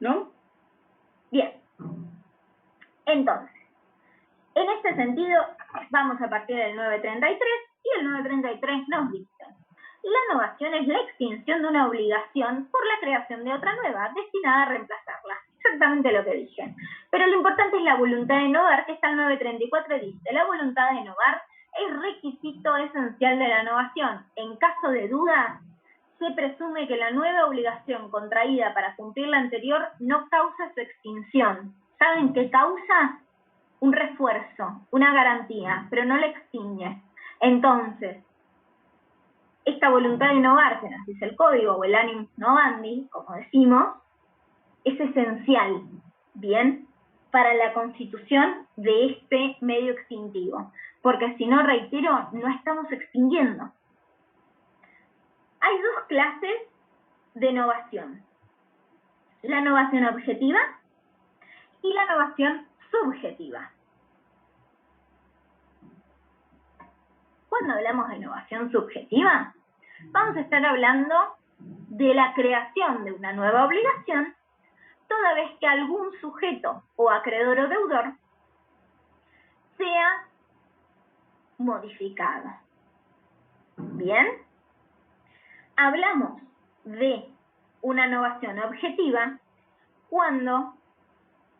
¿No? Bien. Entonces, en este sentido, vamos a partir del 933 y el 933 nos dice: la novación es la extinción de una obligación por la creación de otra nueva, destinada a reemplazarla. Exactamente lo que dije. Pero lo importante es la voluntad de innovar, que está el 934 dice: la voluntad de innovar es requisito esencial de la innovación. En caso de duda, se presume que la nueva obligación contraída para cumplir la anterior no causa su extinción. ¿Saben qué causa? un refuerzo, una garantía, pero no la extingue. Entonces, esta voluntad de innovar, que nos dice el código, o el animus novandi, como decimos, es esencial, ¿bien?, para la constitución de este medio extintivo. Porque si no, reitero, no estamos extinguiendo. Hay dos clases de innovación. La innovación objetiva y la innovación subjetiva. Cuando hablamos de innovación subjetiva, vamos a estar hablando de la creación de una nueva obligación toda vez que algún sujeto o acreedor o deudor sea modificado. Bien, hablamos de una innovación objetiva cuando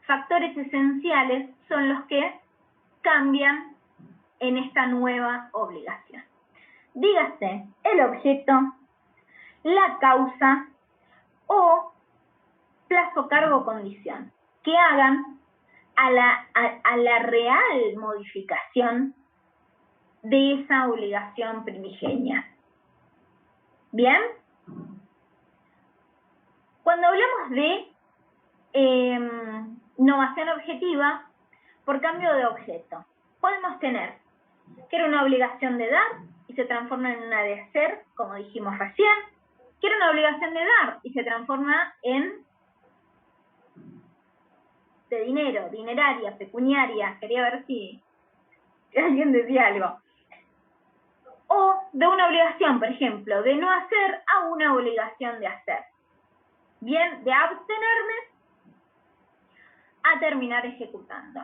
factores esenciales son los que cambian en esta nueva obligación. Dígase el objeto, la causa o plazo, cargo o condición que hagan a la real modificación de esa obligación primigenia. ¿Bien? Cuando hablamos de innovación objetiva por cambio de objeto, podemos tener que era una obligación de dar y se transforma en una de hacer, como dijimos recién, que era una obligación de dar y se transforma en de dinero, dineraria, pecuniaria. Quería ver si alguien decía algo. O de una obligación, por ejemplo, de no hacer a una obligación de hacer. Bien, de abstenerme a terminar ejecutando.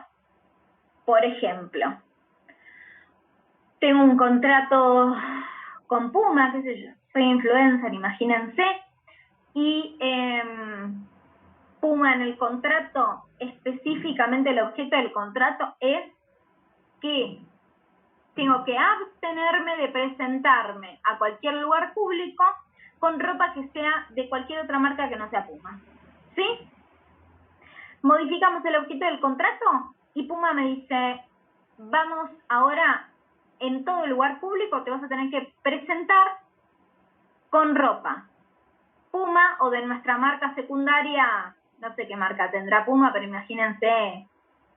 Por ejemplo, tengo un contrato con Puma, qué sé yo, soy influencer, imagínense, y Puma en el contrato, específicamente el objeto del contrato es que tengo que abstenerme de presentarme a cualquier lugar público con ropa que sea de cualquier otra marca que no sea Puma. ¿Sí? Modificamos el objeto del contrato y Puma me dice, vamos ahora en todo lugar público, te vas a tener que presentar con ropa Puma o de nuestra marca secundaria, no sé qué marca tendrá Puma, pero imagínense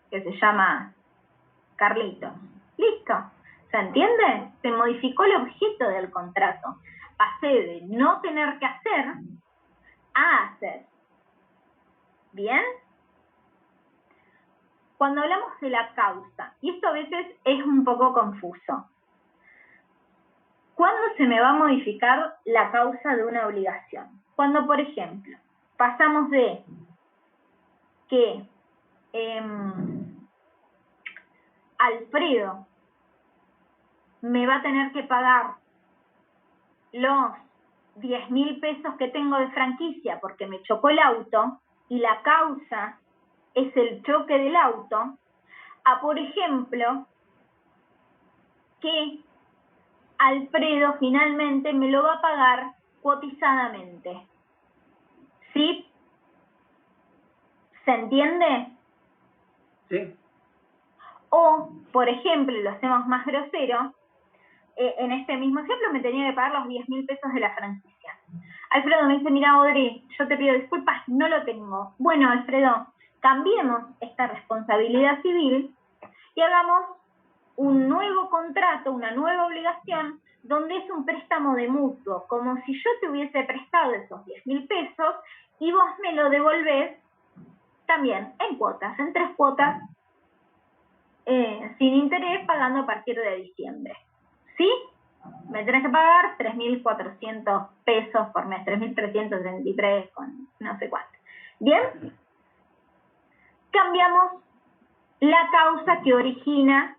que se llama Carlitos. ¿Listo? ¿Se entiende? Se modificó el objeto del contrato. Pasé de no tener que hacer a hacer. ¿Bien? Cuando hablamos de la causa, y esto a veces es un poco confuso, ¿cuándo se me va a modificar la causa de una obligación? Cuando, por ejemplo, pasamos de que Alfredo me va a tener que pagar los 10.000 pesos que tengo de franquicia porque me chocó el auto y la causa es el choque del auto, a, por ejemplo, que Alfredo finalmente me lo va a pagar cotizadamente. ¿Sí? ¿Se entiende? Sí. O, por ejemplo, lo hacemos más grosero, en este mismo ejemplo me tenía que pagar los 10.000 pesos de la franquicia. Alfredo me dice, mira, Audrey, yo te pido disculpas, no lo tengo. Bueno, Alfredo, cambiemos esta responsabilidad civil y hagamos un nuevo contrato, una nueva obligación, donde es un préstamo de mutuo, como si yo te hubiese prestado esos 10.000 pesos y vos me lo devolvés también en cuotas, en 3 cuotas, sin interés, pagando a partir de diciembre. ¿Sí? Me tenés que pagar 3.400 pesos por mes, 3.333 con no sé cuánto. ¿Bien? Cambiamos la causa que origina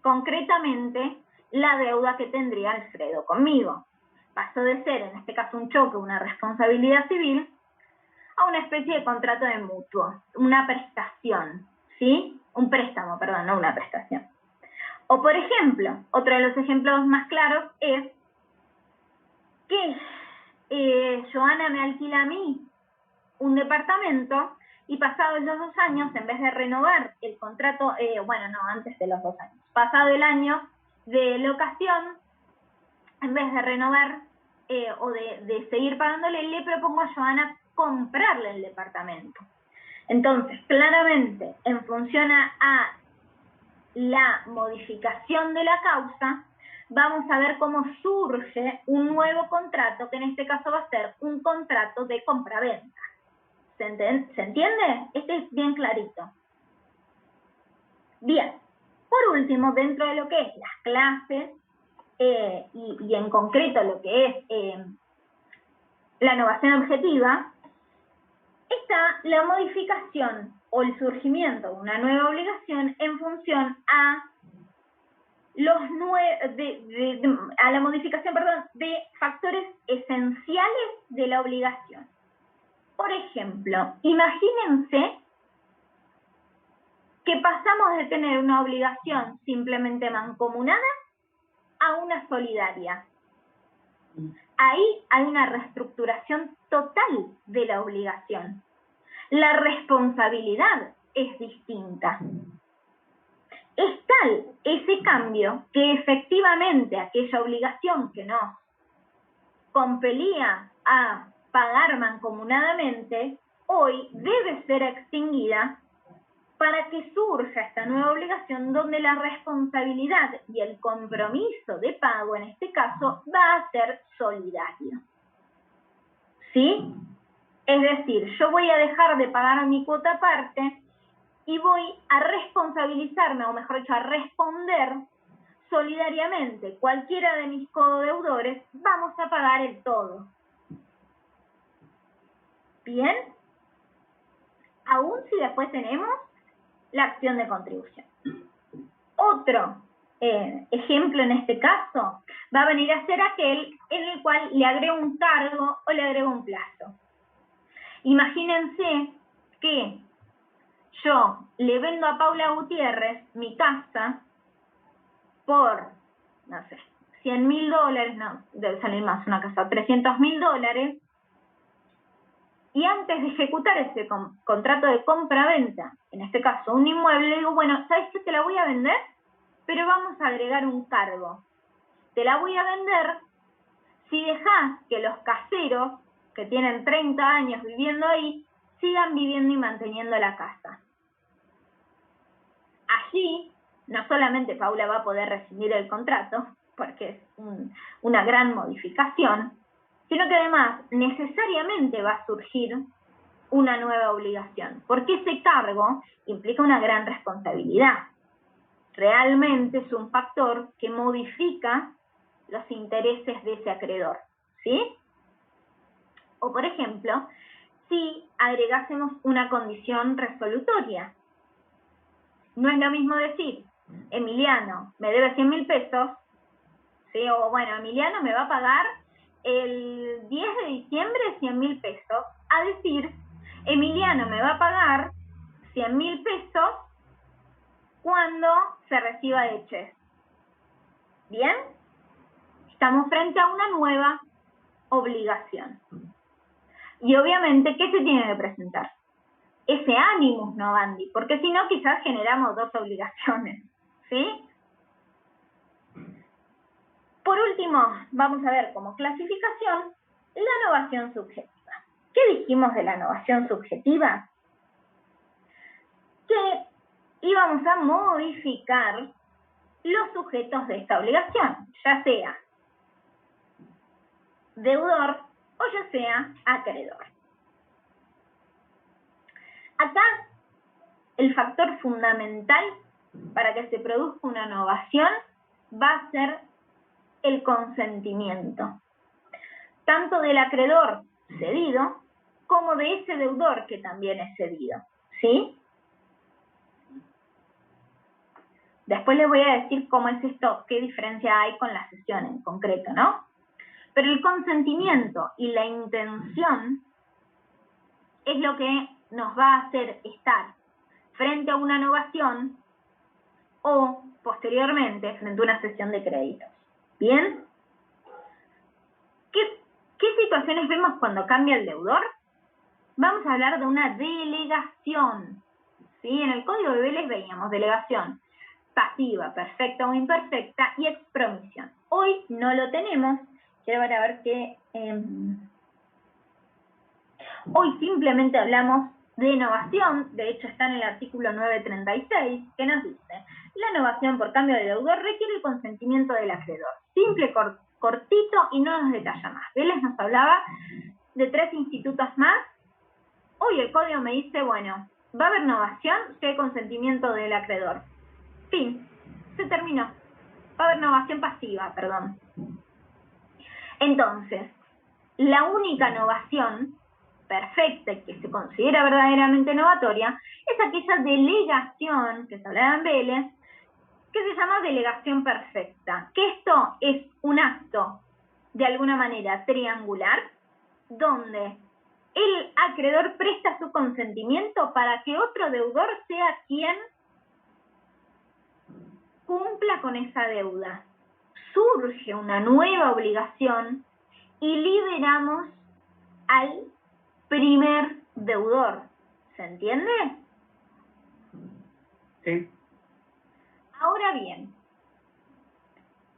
concretamente la deuda que tendría Alfredo conmigo. Pasó de ser, en este caso, un choque, una responsabilidad civil, a una especie de contrato de mutuo, una prestación, ¿sí? Un préstamo, perdón, no una prestación. O, por ejemplo, otro de los ejemplos más claros es que Joana me alquila a mí un departamento y pasados los 2 años, en vez de renovar el contrato, antes de los 2 años, pasado el año de locación, en vez de renovar o de seguir pagándole, le propongo a Joana comprarle el departamento. Entonces, claramente, en función a la modificación de la causa, vamos a ver cómo surge un nuevo contrato, que en este caso va a ser un contrato de compraventa. ¿Se entiende? Este es bien clarito. Bien, por último, dentro de lo que es las clases, y en concreto lo que es la novación objetiva, está la modificación o el surgimiento de una nueva obligación en función a la modificación, de factores esenciales de la obligación. Por ejemplo, imagínense que pasamos de tener una obligación simplemente mancomunada a una solidaria. Ahí hay una reestructuración total de la obligación. La responsabilidad es distinta. Es tal ese cambio que efectivamente aquella obligación que nos compelía a pagar mancomunadamente, hoy debe ser extinguida para que surja esta nueva obligación donde la responsabilidad y el compromiso de pago, en este caso, va a ser solidario. ¿Sí? Es decir, yo voy a dejar de pagar mi cuota aparte y voy a responsabilizarme, o mejor dicho, a responder solidariamente. Cualquiera de mis codeudores vamos a pagar el todo. ¿Bien? Aún si después tenemos la acción de contribución. Otro ejemplo en este caso va a venir a ser aquel en el cual le agrego un cargo o le agrego un plazo. Imagínense que yo le vendo a Paula Gutiérrez mi casa por, no sé, $100.000, no, debe salir más una casa, $300.000, y antes de ejecutar ese contrato de compra-venta, en este caso un inmueble, le digo, bueno, ¿sabes qué? Te la voy a vender, pero vamos a agregar un cargo. Te la voy a vender si dejás que los caseros, que tienen 30 años viviendo ahí, sigan viviendo y manteniendo la casa. Allí, no solamente Paula va a poder rescindir el contrato, porque es una gran modificación, sino que además necesariamente va a surgir una nueva obligación, porque ese cargo implica una gran responsabilidad. Realmente es un factor que modifica los intereses de ese acreedor, ¿sí? O por ejemplo, si agregásemos una condición resolutoria. No es lo mismo decir, Emiliano me debe 100.000 pesos, ¿sí? O bueno, Emiliano me va a pagar el 10 de diciembre 100.000 pesos, a decir, Emiliano me va a pagar 100.000 pesos cuando se reciba de Ches. ¿Bien? Estamos frente a una nueva obligación. Y obviamente, ¿qué se tiene que presentar? Ese animus novandi, porque si no quizás generamos 2 obligaciones, ¿sí? Por último, vamos a ver como clasificación la novación subjetiva. ¿Qué dijimos de la novación subjetiva? Que íbamos a modificar los sujetos de esta obligación, ya sea deudor o ya sea acreedor. Acá, el factor fundamental para que se produzca una novación va a ser el consentimiento, tanto del acreedor cedido como de ese deudor que también es cedido, ¿sí? Después les voy a decir cómo es esto, qué diferencia hay con la cesión en concreto, ¿no? Pero el consentimiento y la intención es lo que nos va a hacer estar frente a una novación o, posteriormente, frente a una cesión de créditos. ¿Bien? ¿Qué situaciones vemos cuando cambia el deudor? vamos a hablar de una delegación. ¿Sí? En el código de Vélez veíamos delegación pasiva, perfecta o imperfecta y expromisión. Hoy no lo tenemos. Quiero ver qué... Hoy simplemente hablamos de novación. De hecho está en el artículo 936 que nos dice: la novación por cambio de deudor requiere el consentimiento del acreedor. Simple, cortito y no nos detalla más. Vélez nos hablaba de 3 institutos más. Hoy el código me dice, bueno, va a haber novación si hay consentimiento del acreedor. Fin, se terminó. Va a haber novación pasiva, perdón. Entonces, la única novación perfecta y que se considera verdaderamente novatoria es aquella delegación que se hablaba en Vélez, que se llama delegación perfecta, que esto es un acto de alguna manera triangular, donde el acreedor presta su consentimiento para que otro deudor sea quien cumpla con esa deuda. Surge una nueva obligación y liberamos al primer deudor. ¿Se entiende? Sí. Ahora bien,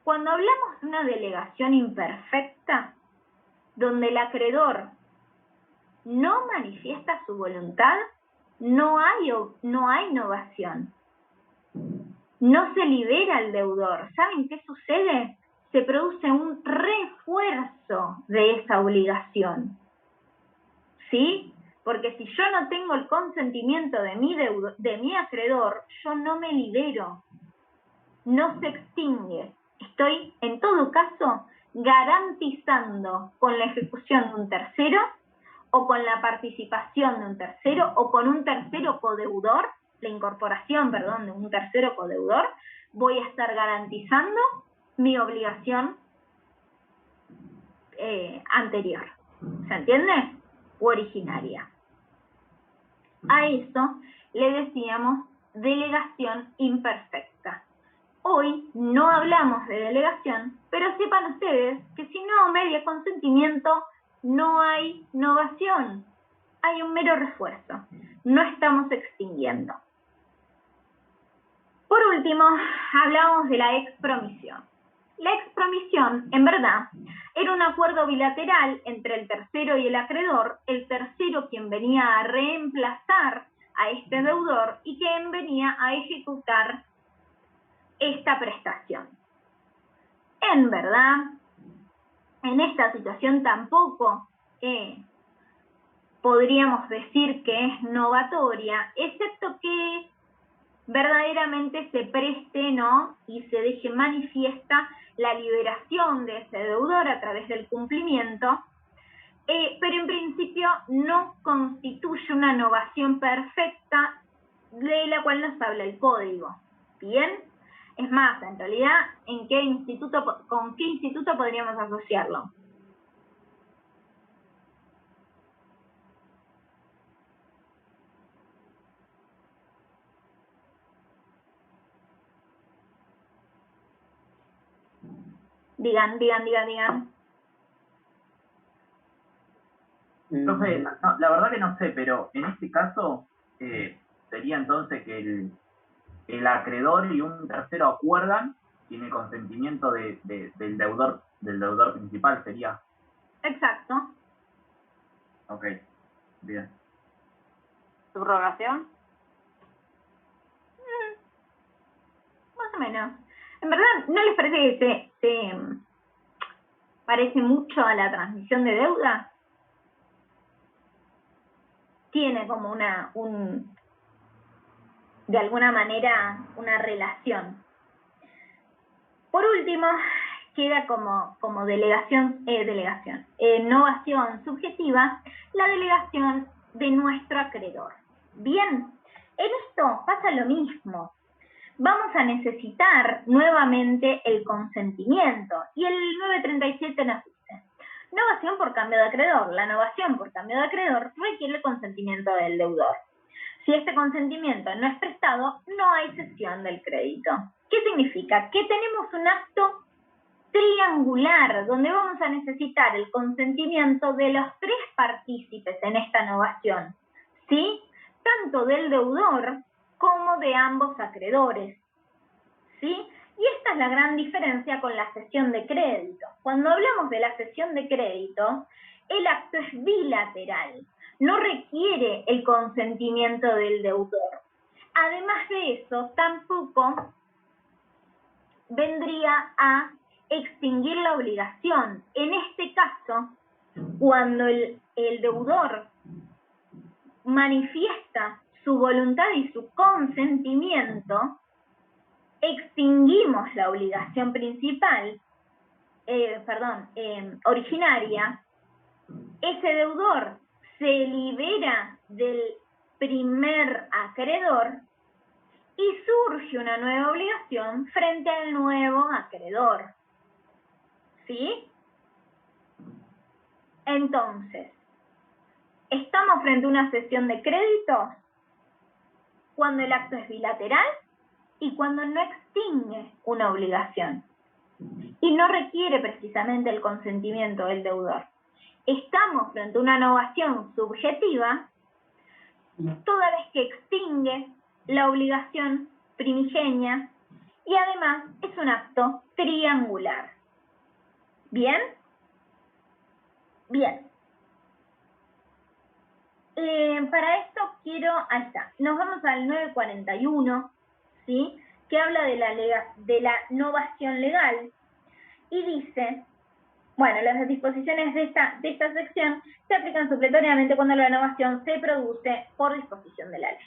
cuando hablamos de una delegación imperfecta, donde el acreedor no manifiesta su voluntad, no hay novación. No se libera el deudor. ¿Saben qué sucede? Se produce un refuerzo de esa obligación. ¿Sí? Porque si yo no tengo el consentimiento de mi acreedor, yo no me libero. No se extingue. Estoy, en todo caso, garantizando con la ejecución de un tercero, o con la participación de un tercero, o con un tercero codeudor, la incorporación, perdón, de un tercero codeudor, voy a estar garantizando mi obligación anterior. ¿Se entiende? U originaria. A eso le decíamos delegación imperfecta. Hoy no hablamos de delegación, pero sepan ustedes que si no media consentimiento, no hay novación. Hay un mero refuerzo. No estamos extinguiendo. Por último, hablamos de la expromisión. La expromisión, en verdad, era un acuerdo bilateral entre el tercero y el acreedor, el tercero quien venía a reemplazar a este deudor y quien venía a ejecutar esta prestación. En verdad, en esta situación tampoco podríamos decir que es novatoria, excepto que verdaderamente se preste, ¿no?, y se deje manifiesta la liberación de ese deudor a través del cumplimiento, pero en principio no constituye una novación perfecta de la cual nos habla el código. ¿Bien? Es más, en realidad, ¿con qué instituto podríamos asociarlo? Digan. Profe, no, la verdad que no sé, pero en este caso sería entonces que el acreedor y un tercero acuerdan sin el consentimiento del deudor principal, sería. Exacto. Ok, bien. ¿Subrogación? Más o menos. En verdad, ¿no les parece que se parece mucho a la transmisión de deuda? Tiene como de alguna manera una relación. Por último, queda como novación subjetiva, la delegación de nuestro acreedor. Bien, en esto pasa lo mismo. Vamos a necesitar nuevamente el consentimiento. Y el 937 nos dice: novación por cambio de acreedor. La novación por cambio de acreedor requiere el consentimiento del deudor. Si este consentimiento no es prestado, no hay cesión del crédito. ¿Qué significa? Que tenemos un acto triangular, donde vamos a necesitar el consentimiento de los 3 partícipes en esta novación, ¿sí? Tanto del deudor como de ambos acreedores, ¿sí? Y esta es la gran diferencia con la cesión de crédito. Cuando hablamos de la cesión de crédito, el acto es bilateral, no requiere el consentimiento del deudor. Además de eso, tampoco vendría a extinguir la obligación. En este caso, cuando el deudor manifiesta su voluntad y su consentimiento, extinguimos la obligación principal, originaria. Ese deudor se libera del primer acreedor y surge una nueva obligación frente al nuevo acreedor. ¿Sí? Entonces, estamos frente a una cesión de créditos cuando el acto es bilateral y cuando no extingue una obligación y no requiere precisamente el consentimiento del deudor. Estamos frente a una novación subjetiva toda vez que extingue la obligación primigenia y además es un acto triangular. ¿Bien? Bien. Para esto ahí está, nos vamos al 941, ¿sí? Que habla de la novación legal y dice, bueno, las disposiciones de esta sección se aplican supletoriamente cuando la novación se produce por disposición de la ley.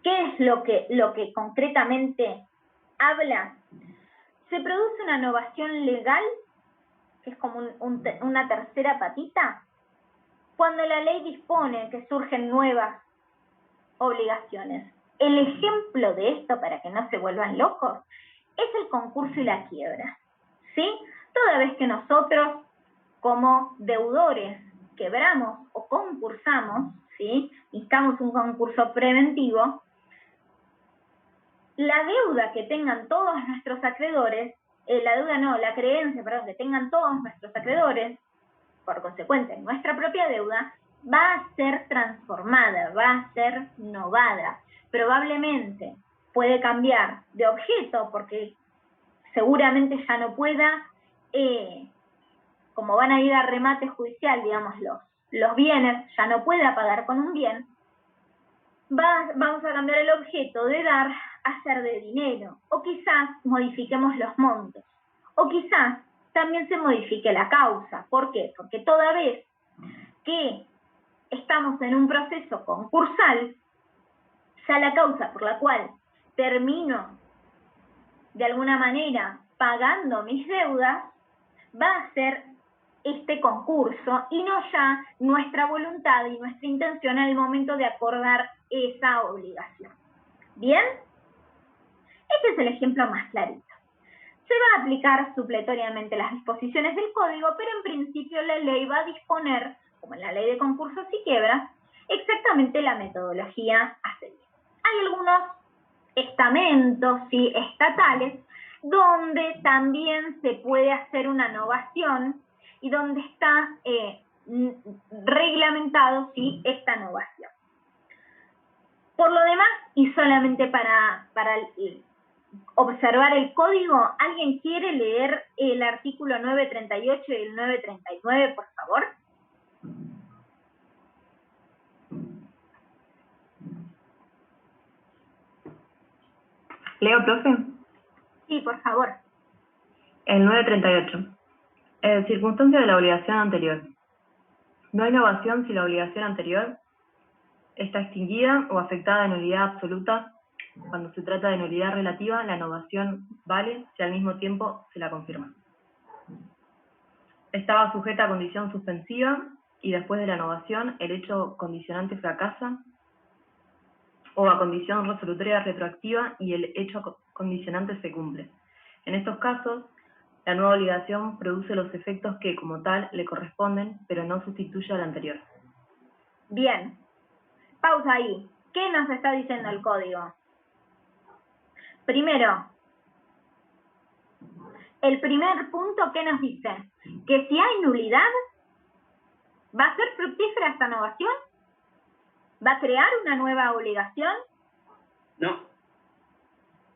¿Qué es lo que concretamente habla? Se produce una novación legal, que es como una tercera patita, cuando la ley dispone que surgen nuevas obligaciones. El ejemplo de esto, para que no se vuelvan locos, es el concurso y la quiebra, ¿sí? Toda vez que nosotros, como deudores, quebramos o concursamos, ¿sí? Instamos un concurso preventivo, la deuda que tengan todos nuestros acreedores, la creencia, que tengan todos nuestros acreedores, por consecuente, nuestra propia deuda, va a ser transformada, va a ser novada. Probablemente puede cambiar de objeto porque seguramente ya no pueda, como van a ir a remate judicial, digamos, los bienes, ya no pueda pagar con un bien, vamos a cambiar el objeto de dar a ser de dinero, o quizás modifiquemos los montos, o quizás también se modifique la causa. ¿Por qué? Porque toda vez que estamos en un proceso concursal, ya la causa por la cual termino de alguna manera pagando mis deudas va a ser este concurso y no ya nuestra voluntad y nuestra intención al momento de acordar esa obligación. ¿Bien? Este es el ejemplo más clarito. Se va a aplicar supletoriamente las disposiciones del código, pero en principio la ley va a disponer, como en la ley de concursos y quiebras, exactamente la metodología a seguir. Hay algunos estamentos, ¿sí?, estatales, donde también se puede hacer una novación y donde está reglamentado, ¿sí?, esta novación. Por lo demás, y solamente para observar el código, ¿alguien quiere leer el artículo 938 y el 939, por favor? ¿Leo, profe? Sí, por favor. El 938. Circunstancia de la obligación anterior. No hay novación si la obligación anterior está extinguida o afectada de nulidad absoluta. Cuando se trata de nulidad relativa, la novación vale si al mismo tiempo se la confirma. Estaba sujeta a condición suspensiva y después de la novación el hecho condicionante fracasa, o a condición resolutoria retroactiva y el hecho condicionante se cumple. En estos casos, la nueva obligación produce los efectos que como tal le corresponden, pero no sustituye a la anterior. Bien. Pausa ahí. ¿Qué nos está diciendo el código? Primero, el primer punto, ¿qué nos dice? Que si hay nulidad, ¿Va a ser fructífera esta novación? ¿Va a crear una nueva obligación? No.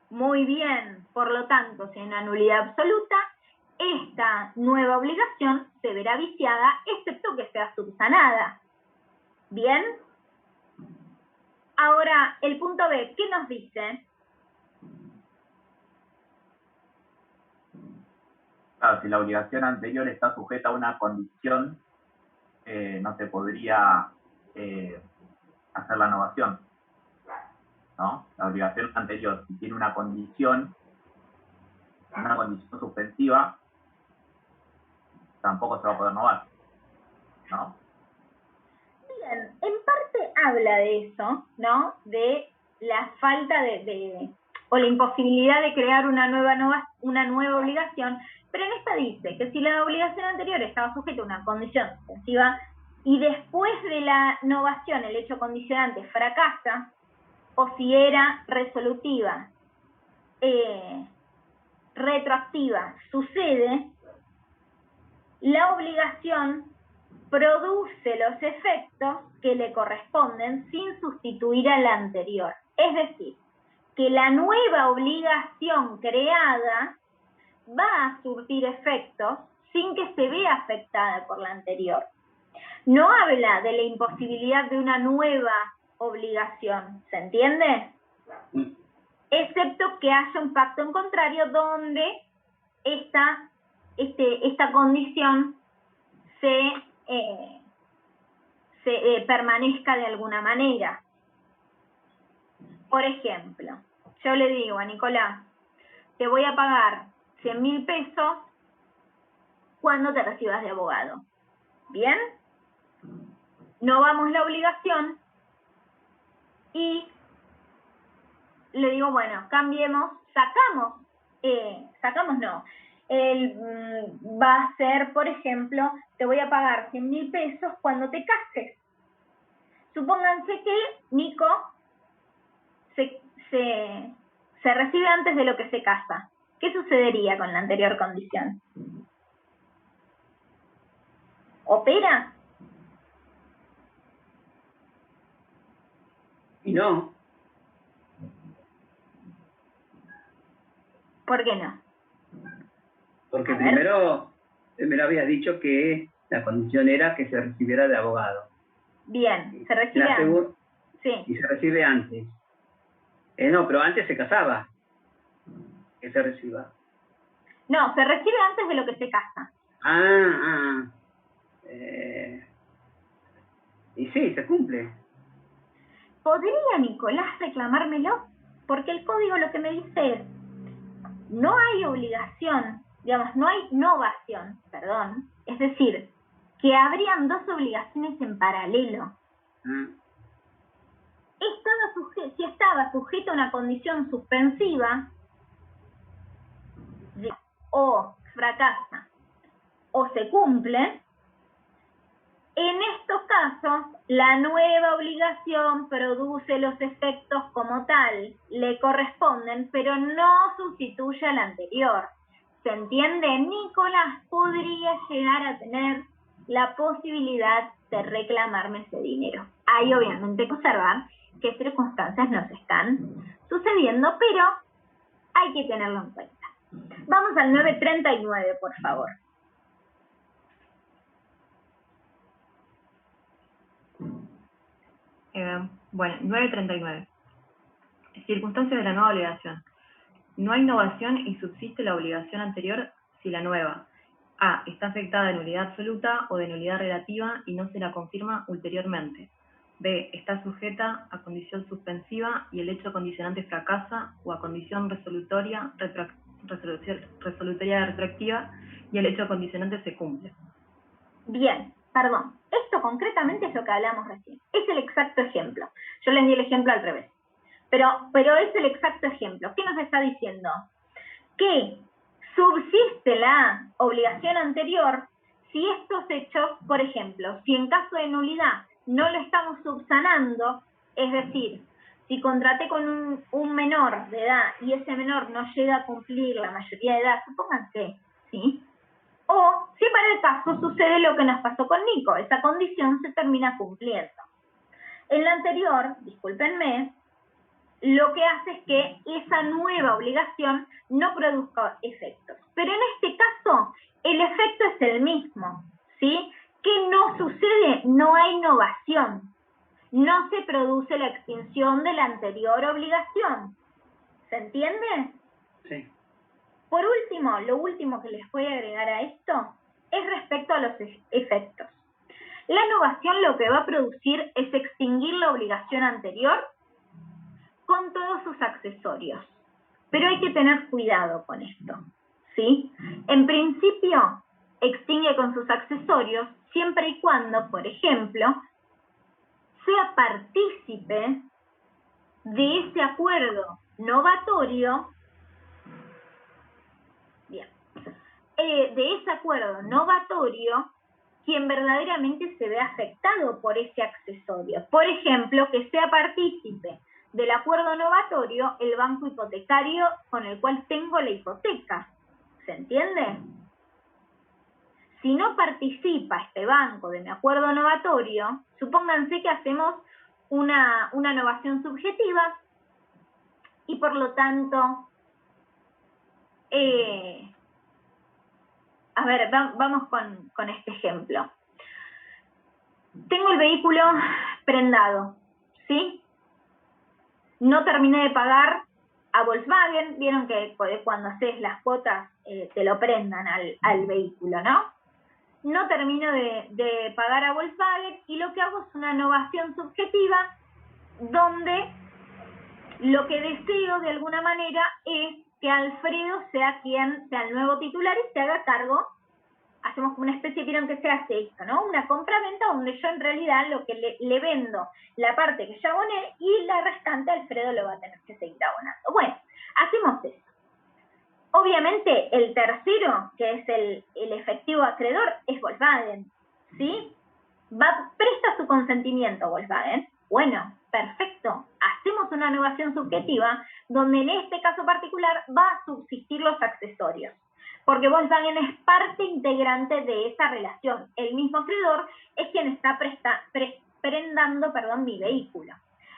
Muy bien, por lo tanto, si hay una nulidad absoluta, esta nueva obligación se verá viciada, excepto que sea subsanada. ¿Bien? Ahora, el punto B, ¿qué nos dice? Claro, si la obligación anterior está sujeta a una condición, no se podría hacer la novación, ¿no? La obligación anterior, si tiene una condición suspensiva, tampoco se va a poder novar, ¿no? Bien, en parte habla de eso, ¿no? De la falta o la imposibilidad de crear una nueva obligación, pero en esta dice que si la obligación anterior estaba sujeta a una condición suspensiva y después de la novación el hecho condicionante fracasa, o si era resolutiva, retroactiva, sucede, la obligación produce los efectos que le corresponden sin sustituir a la anterior. Es decir, que la nueva obligación creada va a surtir efectos sin que se vea afectada por la anterior. No habla de la imposibilidad de una nueva obligación, ¿se entiende? Excepto que haya un pacto en contrario donde esta condición se permanezca de alguna manera. Por ejemplo, yo le digo a Nicolás, te voy a pagar 100.000 pesos cuando te recibas de abogado. ¿Bien? Novamos la obligación y le digo, bueno, cambiemos, va a ser, por ejemplo, te voy a pagar 100.000 pesos cuando te cases. Supónganse que Nico se recibe antes de lo que se casa. ¿Qué sucedería con la anterior condición? ¿Opera? Y no. ¿Por qué no? Porque primero habías dicho que la condición era que se recibiera de abogado. Bien, se recibe antes. Sí. Y se recibe antes. No, pero antes se casaba. Que se reciba. No, se recibe antes de lo que se casa. Y sí, se cumple. ¿Podría Nicolás reclamármelo? Porque el código lo que me dice es, no hay obligación, digamos, no hay novación, perdón, es decir, que habrían dos obligaciones en paralelo. Si estaba sujeto a una condición suspensiva, o fracasa, o se cumple, en estos casos, la nueva obligación produce los efectos como tal, le corresponden, pero no sustituye a la anterior. ¿Se entiende? Nicolás podría llegar a tener la posibilidad de reclamarme ese dinero. Hay obviamente que observar qué circunstancias nos están sucediendo, pero hay que tenerlo en cuenta. Vamos al 939, por favor. Bueno, 939. Circunstancias de la nueva obligación. No hay novación y subsiste la obligación anterior si la nueva A. Está afectada de nulidad absoluta o de nulidad relativa y no se la confirma ulteriormente. B. Está sujeta a condición suspensiva y el hecho condicionante fracasa, o a condición resolutoria retroactiva y el hecho condicionante se cumple. Bien, perdón. Esto concretamente es lo que hablamos recién. Es el exacto ejemplo. Yo les di el ejemplo al revés. Pero es el exacto ejemplo. ¿Qué nos está diciendo? Que subsiste la obligación anterior si estos hechos, por ejemplo, si en caso de nulidad no lo estamos subsanando, es decir, si contraté con un menor de edad y ese menor no llega a cumplir la mayoría de edad, supónganse, ¿sí? O si para el caso sucede lo que nos pasó con Nico, esa condición se termina cumpliendo. En la anterior, discúlpenme, lo que hace es que esa nueva obligación no produzca efectos. Pero en este caso, el efecto es el mismo, ¿sí? ¿Qué no sucede? No hay innovación. No se produce la extinción de la anterior obligación. ¿Se entiende? Sí. Por último, lo último que les voy a agregar a esto es respecto a los efectos. La innovación lo que va a producir es extinguir la obligación anterior con todos sus accesorios. Pero hay que tener cuidado con esto, ¿sí? En principio, extingue con sus accesorios siempre y cuando, por ejemplo, sea partícipe de ese acuerdo novatorio, bien, de ese acuerdo novatorio quien verdaderamente se ve afectado por ese accesorio. Por ejemplo, que sea partícipe del acuerdo novatorio el banco hipotecario con el cual tengo la hipoteca. ¿Se entiende? Si no participa este banco de mi acuerdo novatorio, supónganse que hacemos una novación subjetiva y por lo tanto, a ver, vamos con este ejemplo. Tengo el vehículo prendado, ¿sí? No terminé de pagar a Volkswagen, vieron que cuando haces las cuotas te lo prendan al vehículo, ¿no? No termino de pagar a Volkswagen y lo que hago es una novación subjetiva donde lo que deseo de alguna manera es que Alfredo sea el nuevo titular y se haga cargo. Hacemos como una especie, vieron que se hace esto, ¿no? Una compra-venta donde yo en realidad lo que le vendo, la parte que ya aboné y la restante Alfredo lo va a tener que seguir abonando. Bueno, hacemos eso. Obviamente el tercero, que es el efectivo acreedor, es Volkswagen, ¿sí? Presta su consentimiento Volkswagen. Bueno, perfecto. Hacemos una novación subjetiva donde en este caso particular va a subsistir los accesorios. Porque Volkswagen es parte integrante de esa relación. El mismo acreedor es quien está prendando mi vehículo.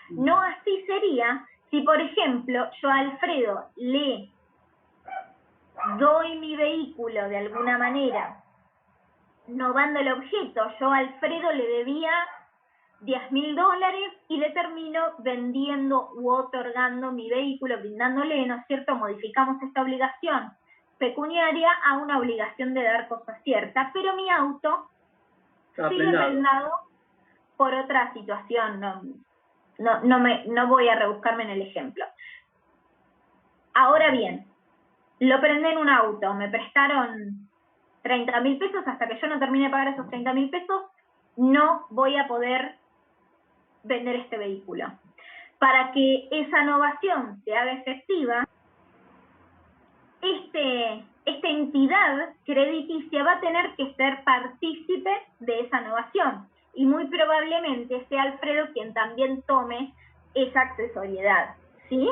No así sería si, por ejemplo, yo a Alfredo le doy mi vehículo de alguna manera, novando el objeto. Yo a Alfredo le debía $10.000 y le termino vendiendo u otorgando mi vehículo, brindándole, ¿no es cierto? Modificamos esta obligación pecuniaria a una obligación de dar cosa cierta, pero mi auto sigue prendado por otra situación. No voy a rebuscarme en el ejemplo. Ahora bien, lo prendé en un auto, me prestaron 30.000 pesos, hasta que yo no termine de pagar esos 30.000 pesos, no voy a poder vender este vehículo. Para que esa novación se haga efectiva, esta entidad crediticia va a tener que ser partícipe de esa novación y muy probablemente sea Alfredo quien también tome esa accesoriedad, ¿sí?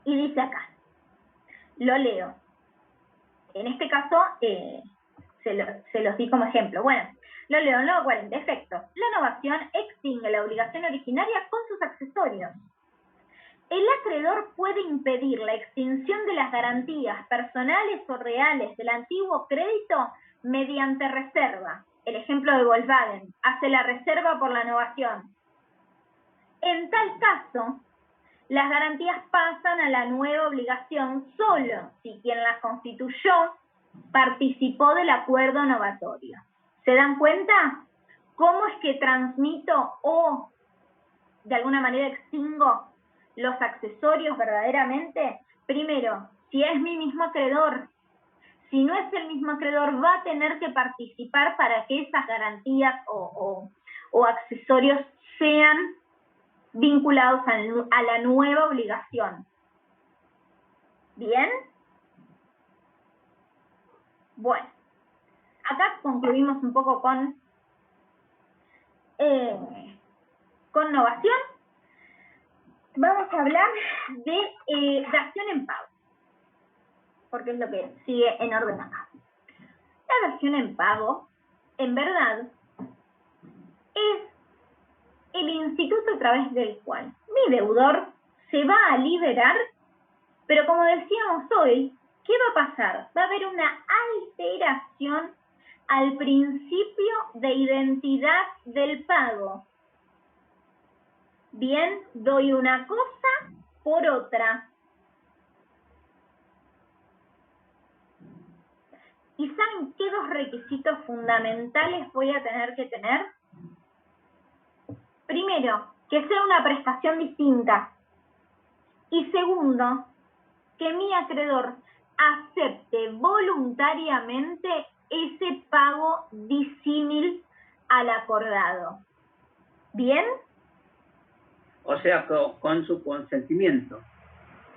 Y dice acá, lo leo. En este caso, se los di como ejemplo. Bueno, lo leo, no 40. Efecto. La novación extingue la obligación originaria con sus accesorios. El acreedor puede impedir la extinción de las garantías personales o reales del antiguo crédito mediante reserva. El ejemplo de Volkswagen, hace la reserva por la novación. En tal caso, las garantías pasan a la nueva obligación solo si quien las constituyó participó del acuerdo novatorio. ¿Se dan cuenta? ¿Cómo es que transmito o de alguna manera extingo los accesorios verdaderamente? Primero, si es mi mismo acreedor. Si no es el mismo acreedor, va a tener que participar para que esas garantías o accesorios sean vinculados a la nueva obligación. ¿Bien? Bueno, acá concluimos un poco con novación. Vamos a hablar de dación en pago. porque es lo que sigue en orden acá. La dación en pago, en verdad, es el instituto a través del cual mi deudor se va a liberar, pero como decíamos hoy, ¿qué va a pasar? Va a haber una alteración al principio de identidad del pago. Bien, doy una cosa por otra. ¿Y saben qué dos requisitos fundamentales voy a tener que tener? Primero, que sea una prestación distinta. Y segundo, que mi acreedor acepte voluntariamente ese pago disímil al acordado. ¿Bien? O sea, con su consentimiento.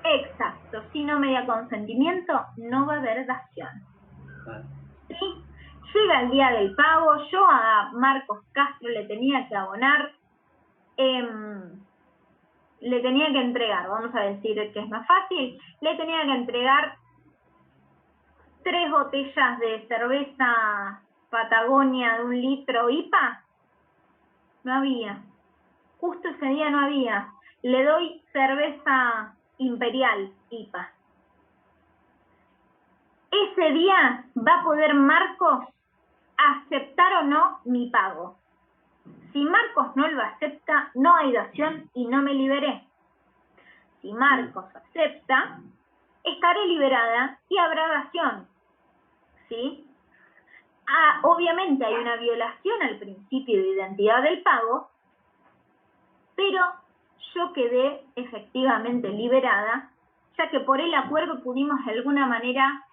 Exacto. Si no me da consentimiento, no va a haber dación. Vale. ¿Sí? Llega el día del pago, yo a Marcos Castro le tenía que abonar, le tenía que entregar, vamos a decir que es más fácil, le tenía que entregar 3 botellas de cerveza Patagonia de 1 litro IPA. No había. Justo ese día no había. Le doy cerveza Imperial IPA. Ese día va a poder Marcos aceptar o no mi pago. Si Marcos no lo acepta, no hay dación y no me liberé. Si Marcos acepta, estaré liberada y habrá dación. ¿Sí? Obviamente hay una violación al principio de identidad del pago, pero yo quedé efectivamente liberada, ya que por el acuerdo pudimos de alguna manera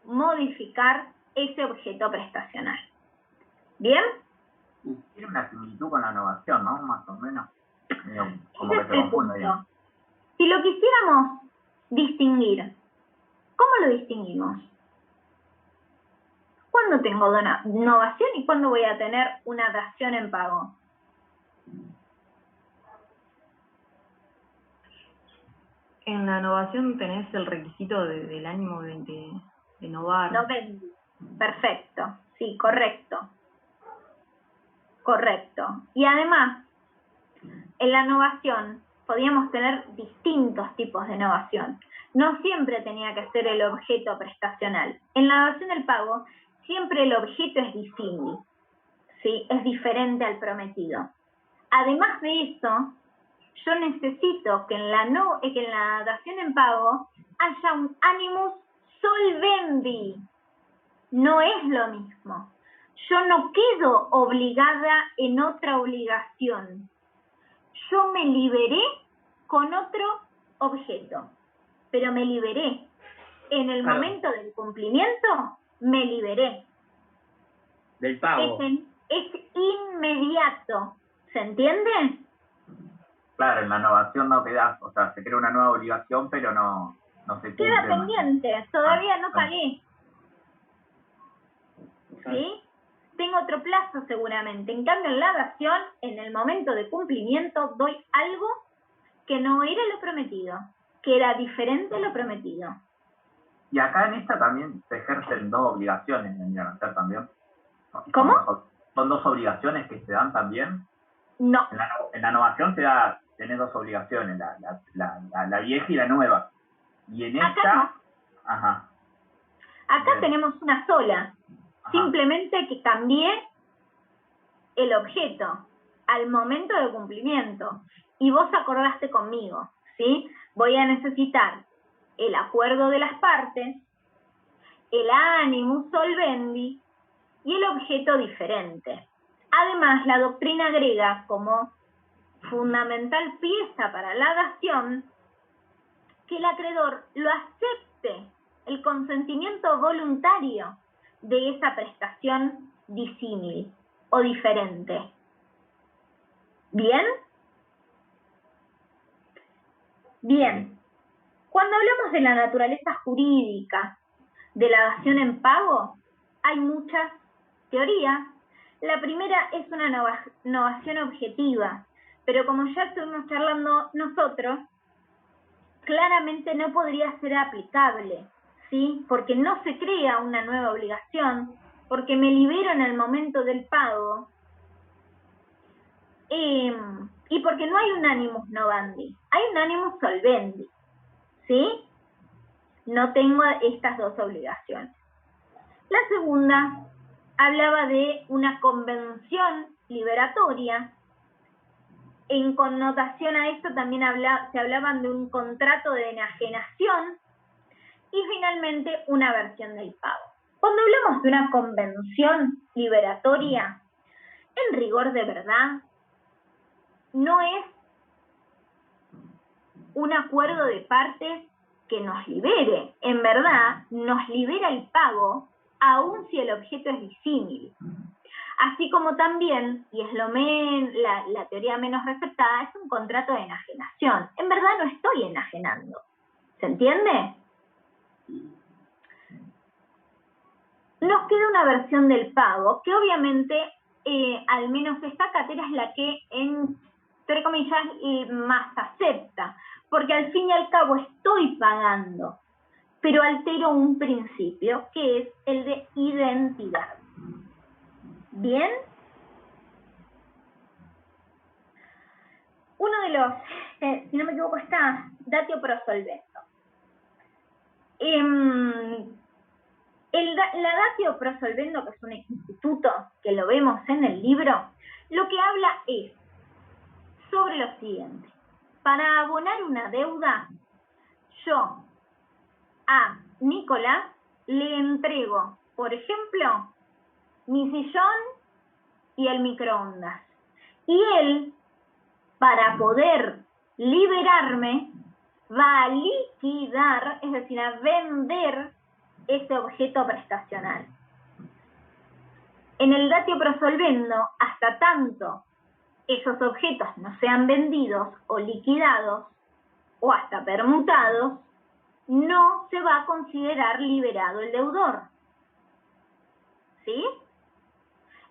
modificar ese objeto prestacional. ¿Bien? Tiene una similitud con la innovación, ¿no? Más o menos. Como Ese que es se el confunde, punto. digamos. Si lo quisiéramos distinguir, ¿cómo lo distinguimos? ¿Cuándo tengo innovación y cuándo voy a tener una dación en pago? En la innovación tenés el requisito del ánimo de innovar. No vendí. Perfecto. Sí, correcto. Correcto. Y además, en la innovación podíamos tener distintos tipos de innovación. No siempre tenía que ser el objeto prestacional. En la dación del pago, siempre el objeto es disímil, ¿sí? Es diferente al prometido. Además de eso, yo necesito que en la dación en pago haya un animus solvendi. No es lo mismo. Yo no quedo obligada en otra obligación. Yo me liberé con otro objeto, pero me liberé. En el momento del cumplimiento, me liberé. Del pago. Es inmediato. ¿Se entiende? Claro, en la innovación no quedás, o sea, se crea una nueva obligación, pero no se cumple. Queda pendiente, todavía no pagué. ¿Sí? Tengo otro plazo seguramente. En cambio, en la dación, en el momento de cumplimiento, doy algo que no era lo prometido, que era diferente a lo prometido. Y acá en esta también se ejercen 2 obligaciones, vendrían a ser también. ¿Cómo? ¿Son 2 obligaciones que se dan también? No. En la innovación tenés 2 obligaciones, la vieja y la nueva. Y en Acá esta... no. Ajá. Acá Bien. tenemos una sola. Ajá. Simplemente que cambié el objeto al momento de cumplimiento. Y vos acordaste conmigo, ¿sí? Voy a necesitar el acuerdo de las partes, el animus solvendi y el objeto diferente. Además, la doctrina agrega como fundamental pieza para la dación que el acreedor lo acepte, el consentimiento voluntario de esa prestación disímil o diferente. ¿Bien? Bien. Cuando hablamos de la naturaleza jurídica de la dación en pago, hay muchas teorías. La primera es una novación objetiva, pero como ya estuvimos charlando nosotros, claramente no podría ser aplicable. ¿sí? Porque no se crea una nueva obligación, porque me libero en el momento del pago, y porque no hay un animus novandi, hay un animus solvendi, ¿sí? No tengo estas dos obligaciones. La segunda hablaba de una convención liberatoria. En connotación a esto también se hablaban de un contrato de enajenación y finalmente una versión del pago. Cuando hablamos de una convención liberatoria, en rigor de verdad, no es un acuerdo de partes que nos libere. En verdad, nos libera el pago, aun si el objeto es disímil. Así como también, y es la teoría menos receptada, es un contrato de enajenación. En verdad no estoy enajenando. ¿Se entiende? Nos queda una versión del pago, que obviamente, al menos esta cátedra es la que, entre comillas, más acepta. Porque al fin y al cabo estoy pagando, pero altero un principio, que es el de identidad. ¿Bien? Uno de los, si no me equivoco, está datio pro solvendo. La datio pro solvendo, que es un instituto que lo vemos en el libro, lo que habla es sobre lo siguiente. Para abonar una deuda, yo a Nicolás le entrego, por ejemplo, mi sillón y el microondas. Y él, para poder liberarme, va a liquidar, es decir, a vender ese objeto prestacional. En el datio pro solvendo, hasta tanto esos objetos no sean vendidos o liquidados o hasta permutados, no se va a considerar liberado el deudor. ¿Sí?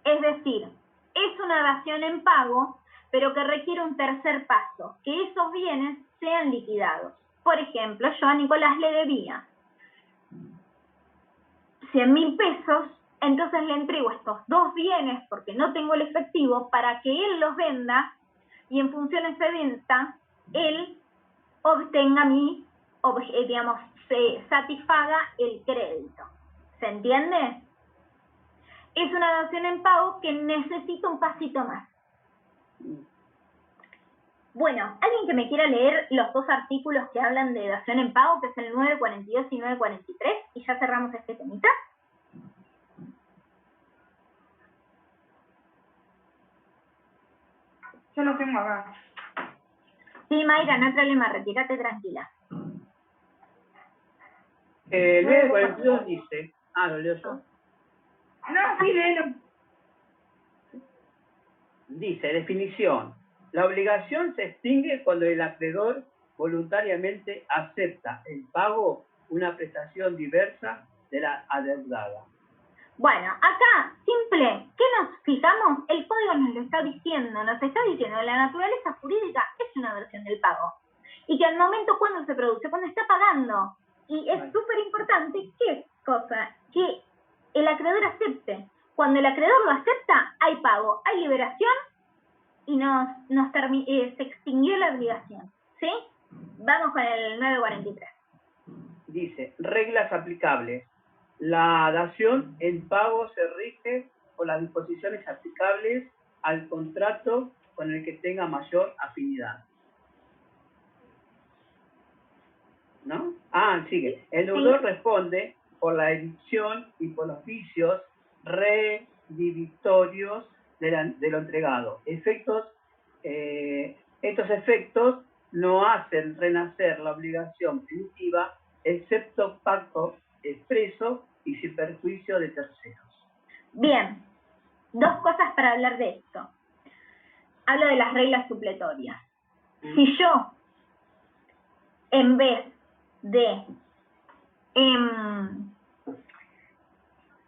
Es decir, es una dación en pago, pero que requiere un tercer paso, que esos bienes sean liquidados. Por ejemplo, yo a Nicolás le debía 100.000 pesos, entonces le entrego estos dos bienes, porque no tengo el efectivo, para que él los venda, y en función de esa venta, él obtenga se satisfaga el crédito. ¿Se entiende? Es una dación en pago que necesita un pasito más. Bueno, ¿alguien que me quiera leer los dos artículos que hablan de dación en pago, que es el 942 y 943, y ya cerramos este temita? Yo lo tengo acá. Sí, Mayra, no hay problema, retírate tranquila. El 942 dice, lo leo yo. No, sí, léelo. Dice, definición. La obligación se extingue cuando el acreedor voluntariamente acepta el pago una prestación diversa de la adeudada. Bueno, acá, simple, ¿qué nos fijamos? El código nos lo está diciendo, la naturaleza jurídica es una versión del pago. Y que al momento cuando se produce, cuando está pagando. Y es súper importante, ¿qué cosa? Que el acreedor acepte. Cuando el acreedor lo acepta, hay pago, hay liberación y se extinguió la obligación. ¿Sí? Vamos con el 943. Dice, reglas aplicables. La dación en pago se rige por las disposiciones aplicables al contrato con el que tenga mayor afinidad. ¿No? Sigue. El deudor responde por la evicción y por los vicios redimitorios de lo entregado. Estos efectos no hacen renacer la obligación primitiva, excepto pacto expreso y sin perjuicio de terceros. Bien, dos cosas para hablar de esto. Hablo de las reglas supletorias. Si yo, en vez de,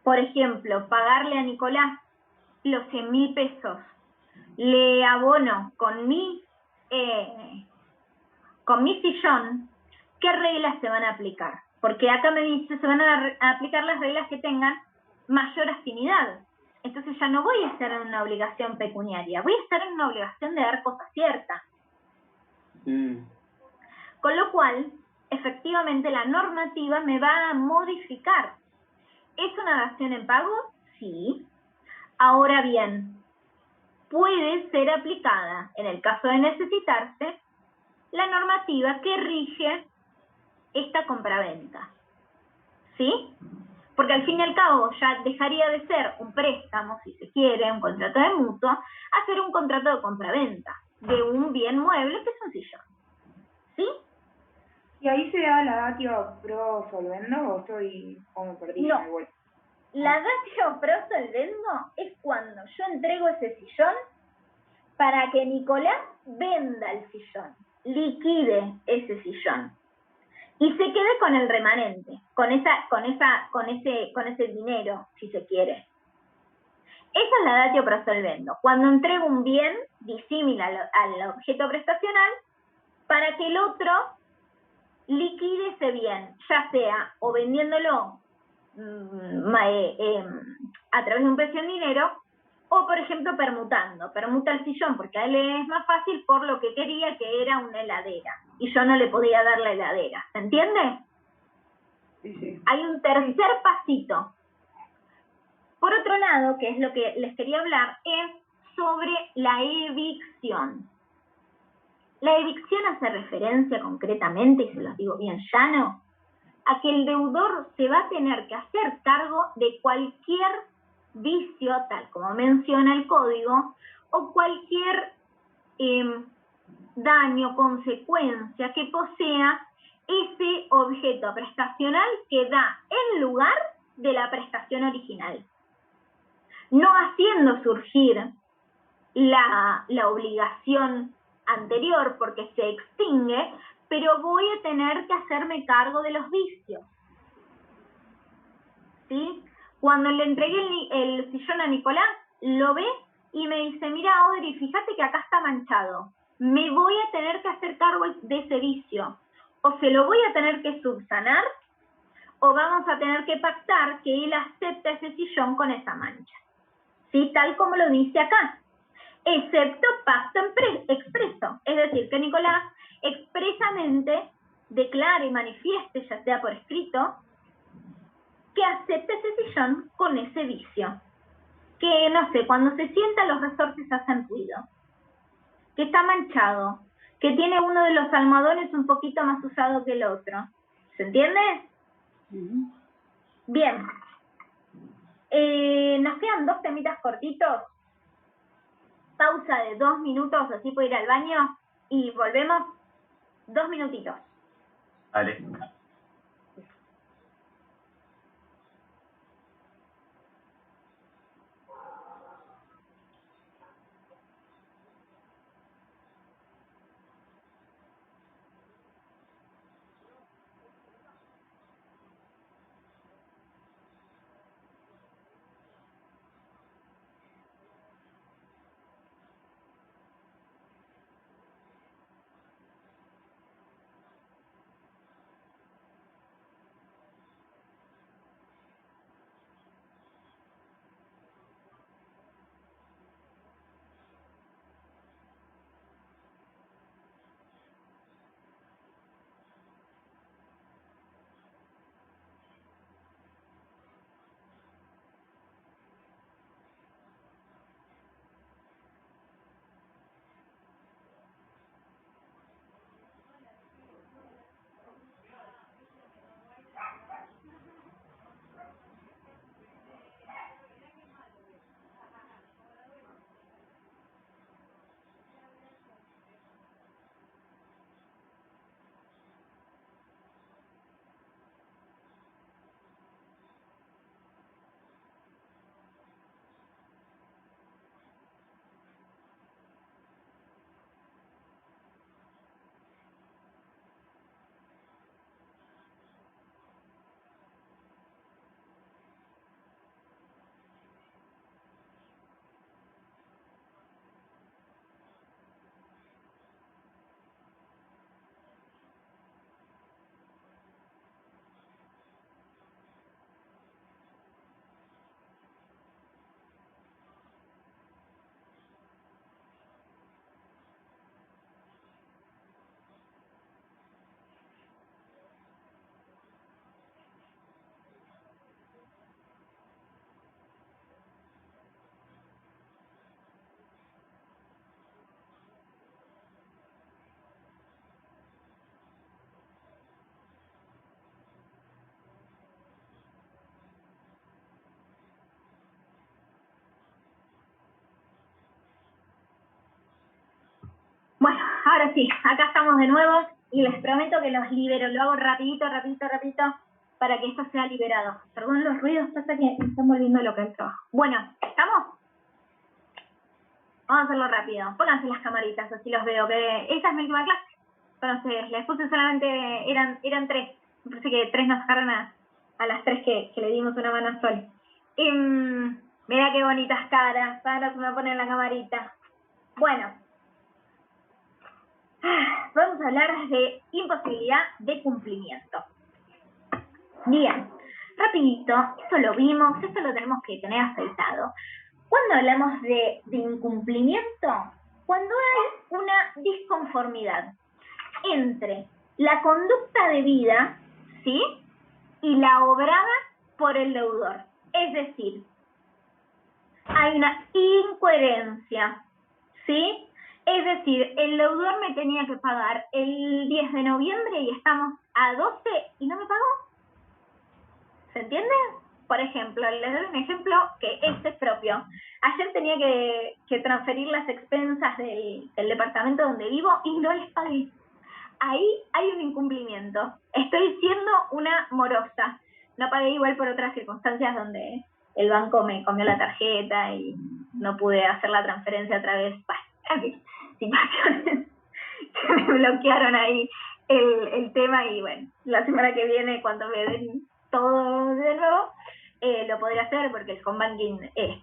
por ejemplo, pagarle a Nicolás los 100.000 pesos, le abono con mi sillón, ¿qué reglas se van a aplicar? Porque acá me dice, se van a aplicar las reglas que tengan mayor afinidad. Entonces ya no voy a estar en una obligación pecuniaria, voy a estar en una obligación de dar cosa cierta. Con lo cual, efectivamente, la normativa me va a modificar. ¿Es una dación en pago? Sí. Ahora bien, puede ser aplicada, en el caso de necesitarse, la normativa que rige esta compraventa. ¿Sí? Porque al fin y al cabo ya dejaría de ser un préstamo, si se quiere, un contrato de mutuo, a ser un contrato de compraventa de un bien mueble que es un sillón. ¿Sí? ¿Y ahí se da la datio pro solvendo o me perdí? No. Igual? La datio pro solvendo es cuando yo entrego ese sillón para que Nicolás venda el sillón, liquide ese sillón y se quede con el remanente, con ese dinero, si se quiere. Esa es la datio pro solvendo, cuando entrego un bien disímil al objeto prestacional para que el otro liquide ese bien, ya sea o vendiéndolo a través de un precio en dinero, o por ejemplo permuta el sillón, porque a él es más fácil por lo que quería, que era una heladera, y yo no le podía dar la heladera, ¿se entiende? Sí. Hay un tercer pasito. Por otro lado, que es lo que les quería hablar, es sobre la evicción. La evicción hace referencia concretamente, y se los digo bien llano, a que el deudor se va a tener que hacer cargo de cualquier vicio, tal como menciona el código, o cualquier daño, consecuencia que posea ese objeto prestacional que da en lugar de la prestación original, no haciendo surgir la obligación anterior porque se extingue, pero voy a tener que hacerme cargo de los vicios. ¿Sí? Cuando le entregué el sillón a Nicolás, lo ve y me dice, mira Audrey, fíjate que acá está manchado, me voy a tener que hacer cargo de ese vicio, o se lo voy a tener que subsanar, o vamos a tener que pactar que él acepte ese sillón con esa mancha. ¿Sí? Tal como lo dice acá, excepto pacto expreso, es decir, que Nicolás expresamente declare y manifieste, ya sea por escrito, que acepte ese sillón con ese vicio. Que, no sé, cuando se sienta los resortes hacen ruido, que está manchado, que tiene uno de los almohadones un poquito más usado que el otro. ¿Se entiende? Bien. Nos quedan 2 temitas cortitos. Pausa de 2 minutos, así puedo ir al baño y volvemos 2 minutitos. Vale. Ahora sí, acá estamos de nuevo y les prometo que los libero. Lo hago rapidito para que esto sea liberado. Perdón los ruidos, pasa que me están volviendo loca el trabajo. Bueno, ¿estamos? Vamos a hacerlo rápido. Pónganse las camaritas, así los veo. Que esta es mi última clase. Entonces, les puse solamente, eran 3. Me parece que 3 nos sacaron a las 3 que le dimos una mano a Sol. Mirá qué bonitas caras. Ahora se me ponen la camarita. Bueno. Vamos a hablar de imposibilidad de cumplimiento. Bien, rapidito, esto lo vimos, esto lo tenemos que tener aceitado. Cuando hablamos de incumplimiento, cuando hay una disconformidad entre la conducta debida, ¿sí?, y la obrada por el deudor. Es decir, hay una incoherencia, ¿sí? Es decir, el deudor me tenía que pagar el 10 de noviembre y estamos a 12 y no me pagó. ¿Se entiende? Por ejemplo, les doy un ejemplo que este es propio. Ayer tenía que transferir las expensas del departamento donde vivo y no les pagué. Ahí hay un incumplimiento. Estoy siendo una morosa. No pagué igual por otras circunstancias donde el banco me comió la tarjeta y no pude hacer la transferencia a través. Bueno, en fin, situaciones que me bloquearon ahí el tema y bueno, la semana que viene cuando me den todo de nuevo, lo podré hacer porque el home banking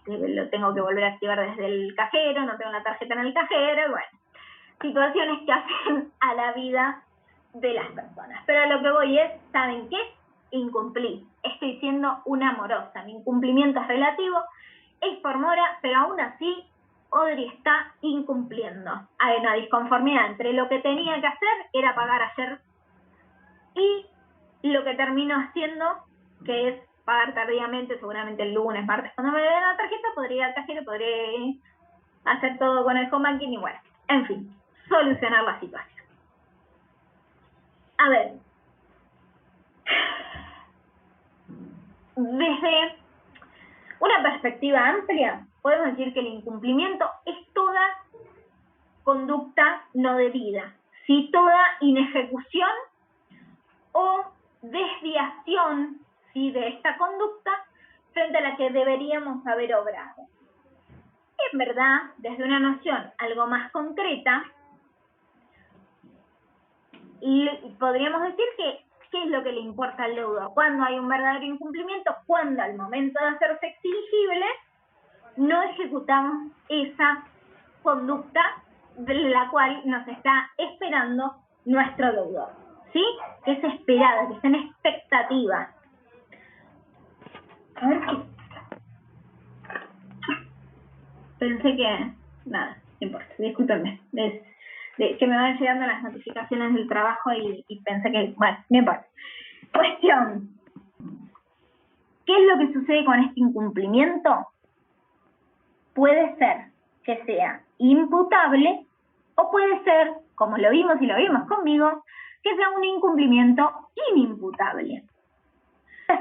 lo tengo que volver a activar desde el cajero, no tengo la tarjeta en el cajero, bueno, situaciones que hacen a la vida de las personas. Pero a lo que voy es, ¿saben qué? Incumplí. Estoy siendo una morosa. Mi incumplimiento es relativo, es por mora, pero aún así Audrey está incumpliendo. Hay una disconformidad entre lo que tenía que hacer, era pagar ayer, y lo que termino haciendo, que es pagar tardíamente, seguramente el lunes, martes, cuando me den la tarjeta, podría ir al cajero, podré hacer todo con el home banking y bueno, en fin, solucionar la situación. A ver, desde una perspectiva amplia, podemos decir que el incumplimiento es toda conducta no debida, ¿sí? Toda inejecución o desviación, ¿sí?, de esta conducta frente a la que deberíamos haber obrado. En verdad, desde una noción algo más concreta, podríamos decir que ¿qué es lo que le importa al deudor? Cuando hay un verdadero incumplimiento, cuando al momento de hacerse exigible no ejecutamos esa conducta de la cual nos está esperando nuestro deudor, ¿sí? Que es esperada, que está en expectativa. A ver qué. Pensé que... Nada, no importa, discúlpenme. Que me van llegando las notificaciones del trabajo y pensé que... Bueno, no importa. Cuestión. ¿Qué es lo que sucede con este incumplimiento? Puede ser que sea imputable o puede ser, como lo vimos y lo vimos conmigo, que sea un incumplimiento inimputable.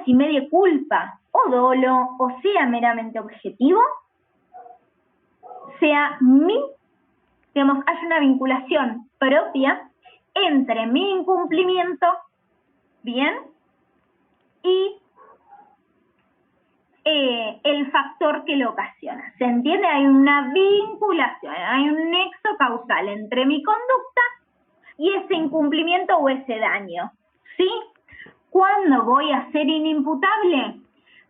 Si medie culpa o dolo o sea meramente objetivo, sea hay una vinculación propia entre mi incumplimiento, bien, y el factor que lo ocasiona. ¿Se entiende? Hay una vinculación, hay un nexo causal entre mi conducta y ese incumplimiento o ese daño, ¿sí? ¿Cuándo voy a ser inimputable?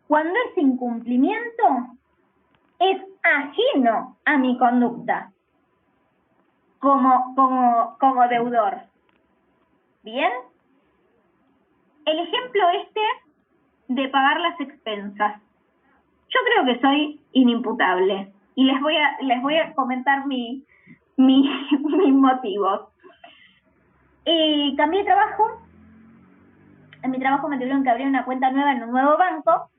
Cuando ese incumplimiento es ajeno a mi conducta como deudor. ¿Bien? El ejemplo de pagar las expensas. Yo creo que soy inimputable y les voy a comentar mis motivos. Cambié de trabajo. En mi trabajo me tuvieron que abrir una cuenta nueva en un nuevo banco.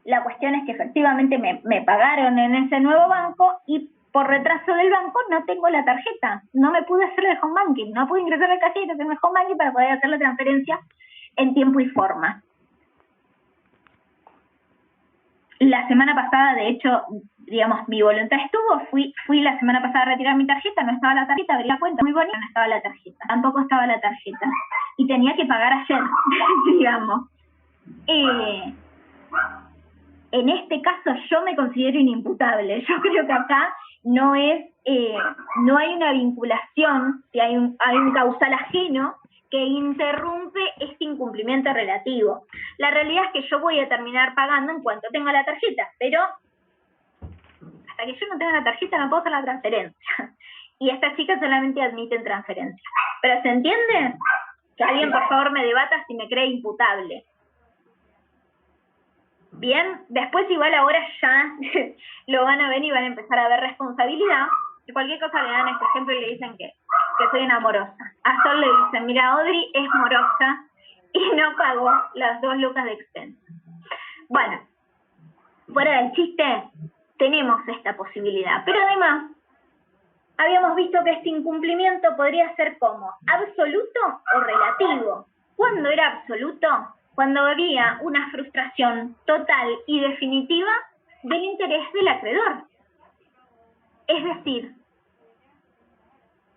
La cuestión es que efectivamente me pagaron en ese nuevo banco y por retraso del banco no tengo la tarjeta. No me pude hacer el home banking, no pude ingresar al cajero, hacerme el home banking para poder hacer la transferencia en tiempo y forma. la semana pasada, de hecho, digamos, mi voluntad estuvo, fui la semana pasada a retirar mi tarjeta, no estaba la tarjeta, abrí la cuenta, muy bonita, no estaba la tarjeta, tampoco estaba la tarjeta, y tenía que pagar ayer, digamos. En este caso yo me considero inimputable, yo creo que acá no hay una vinculación, si hay un causal ajeno que interrumpe este incumplimiento relativo. La realidad es que yo voy a terminar pagando en cuanto tenga la tarjeta, pero hasta que yo no tenga la tarjeta no puedo hacer la transferencia. Y estas chicas solamente admiten transferencia. ¿Pero se entiende? Que alguien por favor me debata si me cree imputable. Bien, después igual ahora ya lo van a ver y van a empezar a ver responsabilidad. Y cualquier cosa le dan este ejemplo y le dicen que soy una morosa. A Sol le dicen, mira, Audrey es morosa y no pagó las 2 lucas de expensa. Bueno, fuera del chiste, tenemos esta posibilidad. Pero además, habíamos visto que este incumplimiento podría ser como absoluto o relativo. ¿Cuándo era absoluto? Cuando había una frustración total y definitiva del interés del acreedor. Es decir,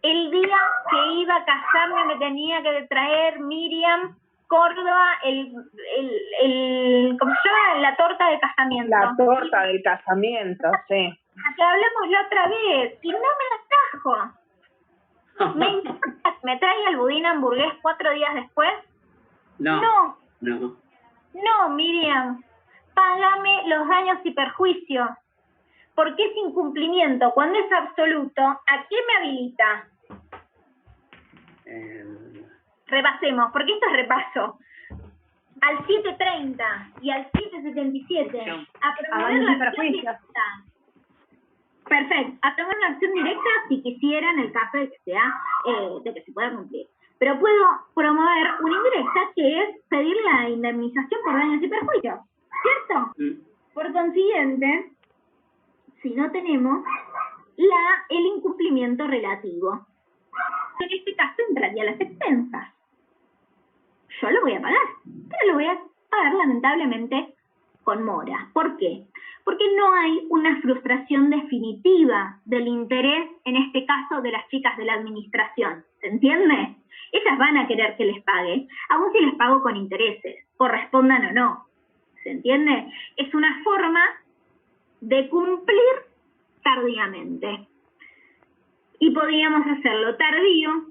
el día que iba a casarme me tenía que traer Miriam Córdoba ¿cómo se llama? La torta de casamiento. La torta del casamiento, sí. Que hablamos la otra vez y no me la trajo. ¿Me importa que me traiga el budín hamburgués 4 días después? No, Miriam, págame los daños y perjuicios. Porque ese incumplimiento, cuando es absoluto, ¿a qué me habilita? Repasemos, porque esto es repaso. Al 730 y al 777, a promover la acción directa. Perfecto, a promover una acción directa si quisiera, en el caso de que sea, de que se pueda cumplir. Pero puedo promover una indirecta, que es pedir la indemnización por daños y perjuicios, ¿cierto? Por consiguiente, si no tenemos el incumplimiento relativo, en este caso entraría las expensas. Yo lo voy a pagar, pero lo voy a pagar lamentablemente con mora. ¿Por qué? Porque no hay una frustración definitiva del interés, en este caso, de las chicas de la administración. ¿Se entiende? Ellas van a querer que les pague, aun si les pago con intereses, correspondan o no. ¿Se entiende? Es una forma de cumplir tardíamente. Y podíamos hacerlo tardío,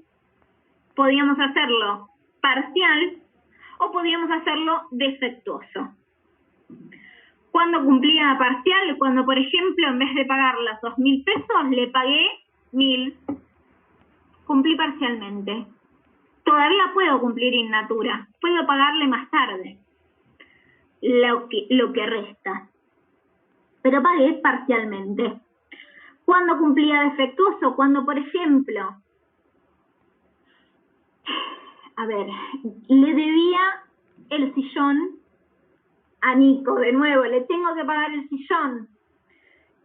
podíamos hacerlo parcial o podíamos hacerlo defectuoso. Cuando cumplía parcial, cuando por ejemplo en vez de pagar los 2.000 pesos le pagué 1.000, cumplí parcialmente. Todavía puedo cumplir in natura, puedo pagarle más tarde lo que resta, pero pagué parcialmente. Cuando cumplía defectuoso, cuando por ejemplo, le debía el sillón a Nico, de nuevo, le tengo que pagar el sillón,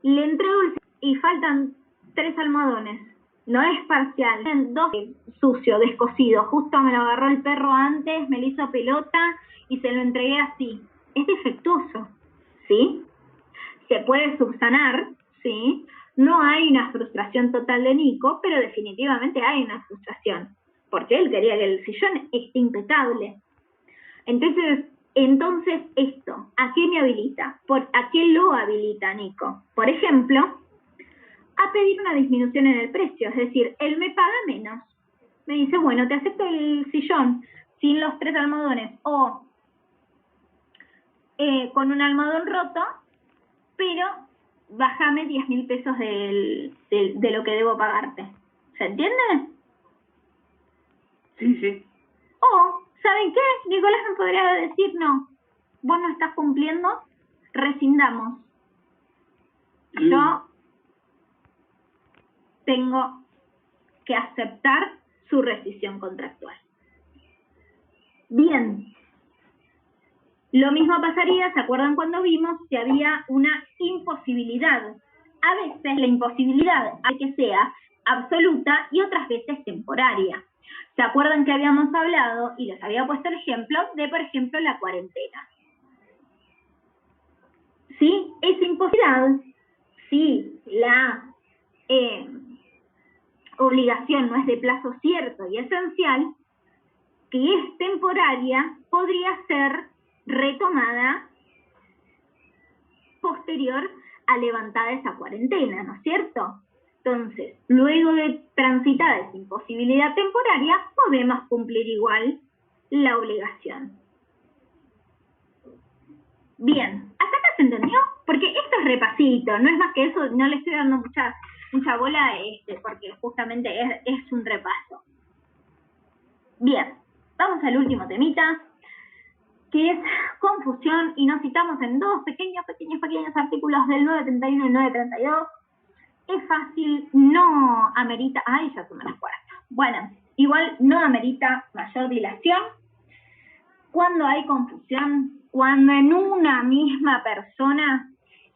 le entrego el sillón y faltan 3 almohadones, no es parcial, 2 sucio, descosido, justo me lo agarró el perro antes, me lo hizo pelota y se lo entregué así, es defectuoso, ¿sí? Se puede subsanar, ¿sí? No hay una frustración total de Nico, pero definitivamente hay una frustración, porque él quería que el sillón esté impecable. Entonces esto, ¿a qué me habilita? ¿A qué lo habilita Nico? Por ejemplo, a pedir una disminución en el precio, es decir, él me paga menos. Me dice, bueno, te acepto el sillón sin los 3 almohadones o con un almohadón roto, pero bájame 10.000 pesos de lo que debo pagarte. ¿Se entiende? Sí. O, ¿saben qué? Nicolás me podría decir, no, vos no estás cumpliendo, rescindamos. Yo tengo que aceptar su rescisión contractual. Bien. Lo mismo pasaría, ¿se acuerdan cuando vimos si había una imposibilidad? A veces la imposibilidad hay que sea absoluta y otras veces temporaria. ¿Se acuerdan que habíamos hablado y les había puesto el ejemplo de, por ejemplo, la cuarentena? ¿sí? Esa imposibilidad, si la obligación no es de plazo cierto y esencial, que es temporaria, podría ser retomada posterior a levantada esa cuarentena, ¿no es cierto? Entonces, luego de transitada esa imposibilidad temporaria, podemos cumplir igual la obligación. Bien, ¿hasta acá se entendió? Porque esto es repasito, no es más que eso, no le estoy dando mucha bola, porque justamente es un repaso. Bien, vamos al último temita, que es confusión, y nos citamos en dos pequeños artículos del 931 y 932. Es fácil, no amerita... Ay, ya son las 4. Bueno, igual no amerita mayor dilación. Cuando hay confusión, cuando en una misma persona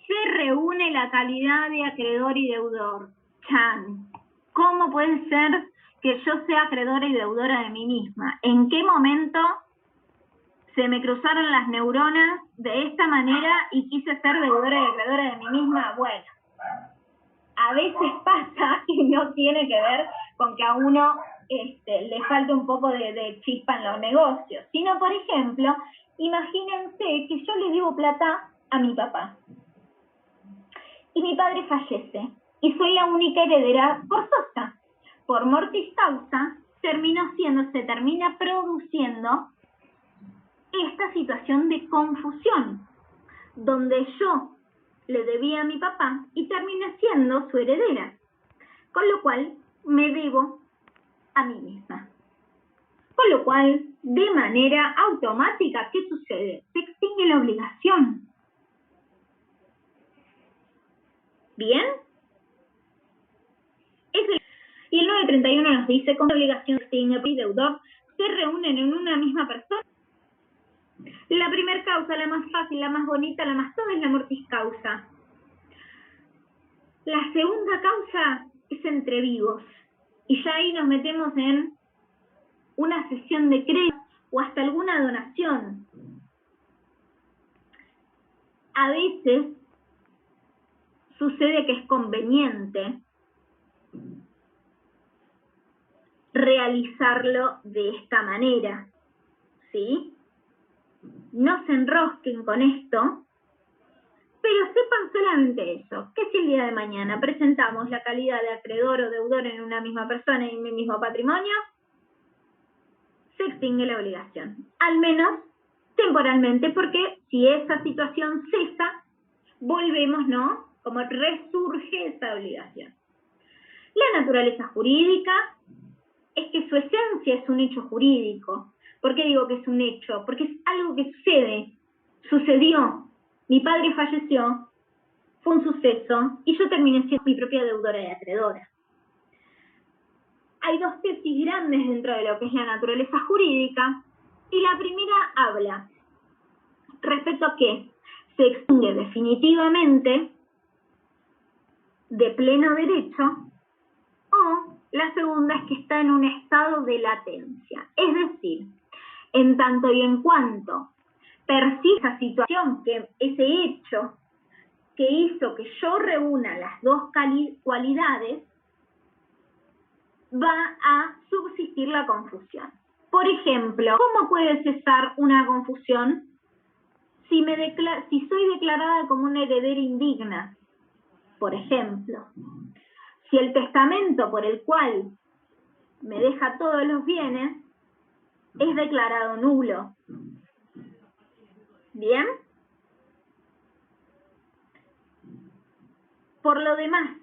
se reúne la calidad de acreedor y deudor. Chan, ¿cómo puede ser que yo sea acreedora y deudora de mí misma? ¿En qué momento se me cruzaron las neuronas de esta manera y quise ser deudora y acreedora de mí misma? Bueno, a veces pasa y no tiene que ver con que a uno le falte un poco de chispa en los negocios, sino, por ejemplo, imagínense que yo le debo plata a mi papá y mi padre fallece y soy la única heredera forzosa. Por mortis causa se termina produciendo esta situación de confusión, donde yo le debía a mi papá y terminé siendo su heredera, con lo cual me debo a mí misma. Con lo cual, de manera automática, ¿qué sucede? Se extingue la obligación. ¿Bien? Y el 931 nos dice, con la obligación se extingue y deudor se reúnen en una misma persona. La primera causa, la más fácil, la más bonita, la más toda, es la mortis causa. La segunda causa es entre vivos. Y ya ahí nos metemos en una cesión de crédito o hasta alguna donación. A veces sucede que es conveniente realizarlo de esta manera, ¿sí? No se enrosquen con esto, pero sepan solamente eso, que si el día de mañana presentamos la calidad de acreedor o deudor en una misma persona y en mi mismo patrimonio, se extingue la obligación, al menos temporalmente, porque si esa situación cesa, volvemos, ¿no? Como resurge esa obligación. La naturaleza jurídica es que su esencia es un hecho jurídico. ¿Por qué digo que es un hecho? Porque es algo que sucedió. Mi padre falleció, fue un suceso, y yo terminé siendo mi propia deudora y acreedora. Hay dos tesis grandes dentro de lo que es la naturaleza jurídica, y la primera habla respecto a que se extingue definitivamente de pleno derecho, o la segunda es que está en un estado de latencia. Es decir, en tanto y en cuanto persiste esa situación, que ese hecho que hizo que yo reúna las dos cualidades, va a subsistir la confusión. Por ejemplo, ¿cómo puede cesar una confusión si soy declarada como una heredera indigna? Por ejemplo, si el testamento por el cual me deja todos los bienes es declarado nulo. ¿Bien? Por lo demás,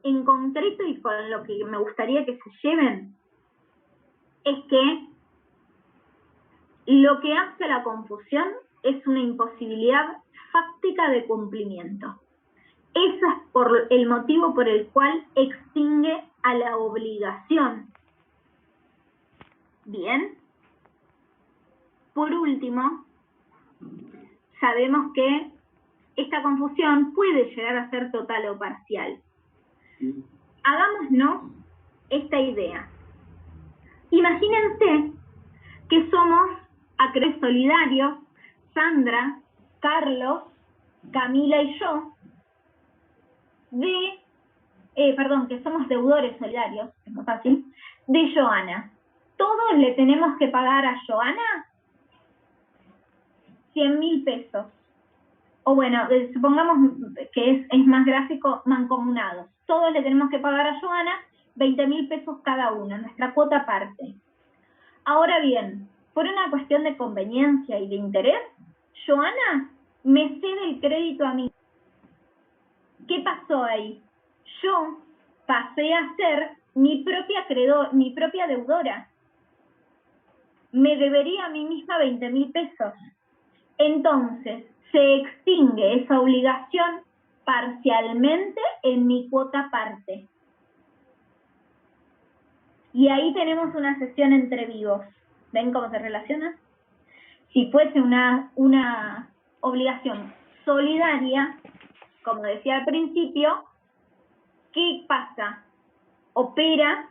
en concreto y con lo que me gustaría que se lleven, es que lo que hace la confusión es una imposibilidad fáctica de cumplimiento. Ese es el motivo por el cual extingue a la obligación. Bien. Por último, sabemos que esta confusión puede llegar a ser total o parcial. Hagámonos esta idea. Imagínense que somos acreedores solidarios, Sandra, Carlos Camila y yo, que somos deudores solidarios, es más fácil, de Joana. ¿Todos le tenemos que pagar a Joana? 100.000 pesos. O bueno, supongamos que es más gráfico, mancomunados. Todos le tenemos que pagar a Joana 20.000 pesos cada uno, nuestra cuota aparte. Ahora bien, por una cuestión de conveniencia y de interés, Joana me cede el crédito a mí. ¿Qué pasó ahí? Yo pasé a ser mi propia deudora. Me debería a mí misma 20.000 pesos. Entonces, se extingue esa obligación parcialmente en mi cuota parte. Y ahí tenemos una cesión entre vivos. ¿Ven cómo se relaciona? Si fuese una obligación solidaria, como decía al principio, ¿qué pasa? Opera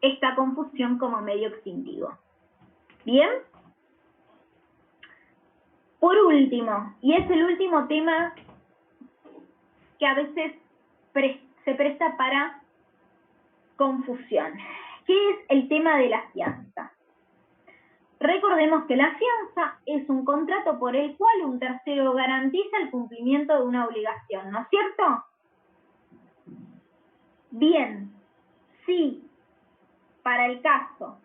esta confusión como medio extintivo. ¿Bien? Por último, y es el último tema que a veces se presta para confusión, que es el tema de la fianza. Recordemos que la fianza es un contrato por el cual un tercero garantiza el cumplimiento de una obligación, ¿no es cierto? Bien, si para el caso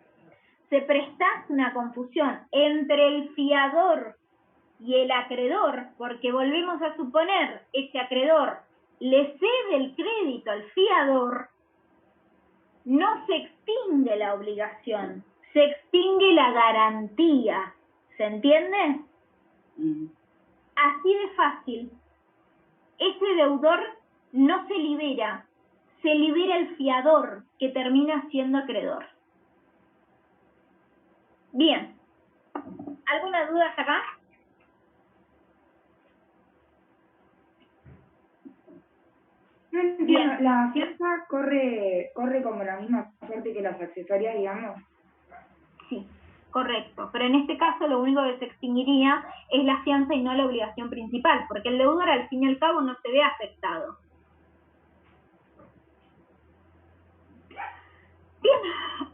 se prestase una confusión entre el fiador y el acreedor, porque volvemos a suponer, ese acreedor le cede el crédito al fiador, no se extingue la obligación, se extingue la garantía. ¿Se entiende? Así de fácil. Ese deudor no se libera el fiador, que termina siendo acreedor. Bien. ¿Alguna duda acá? No entiendo, la fianza corre como la misma suerte que las accesorias, digamos. Sí, correcto. Pero en este caso lo único que se extinguiría es la fianza y no la obligación principal, porque el deudor al fin y al cabo no se ve afectado. Bien,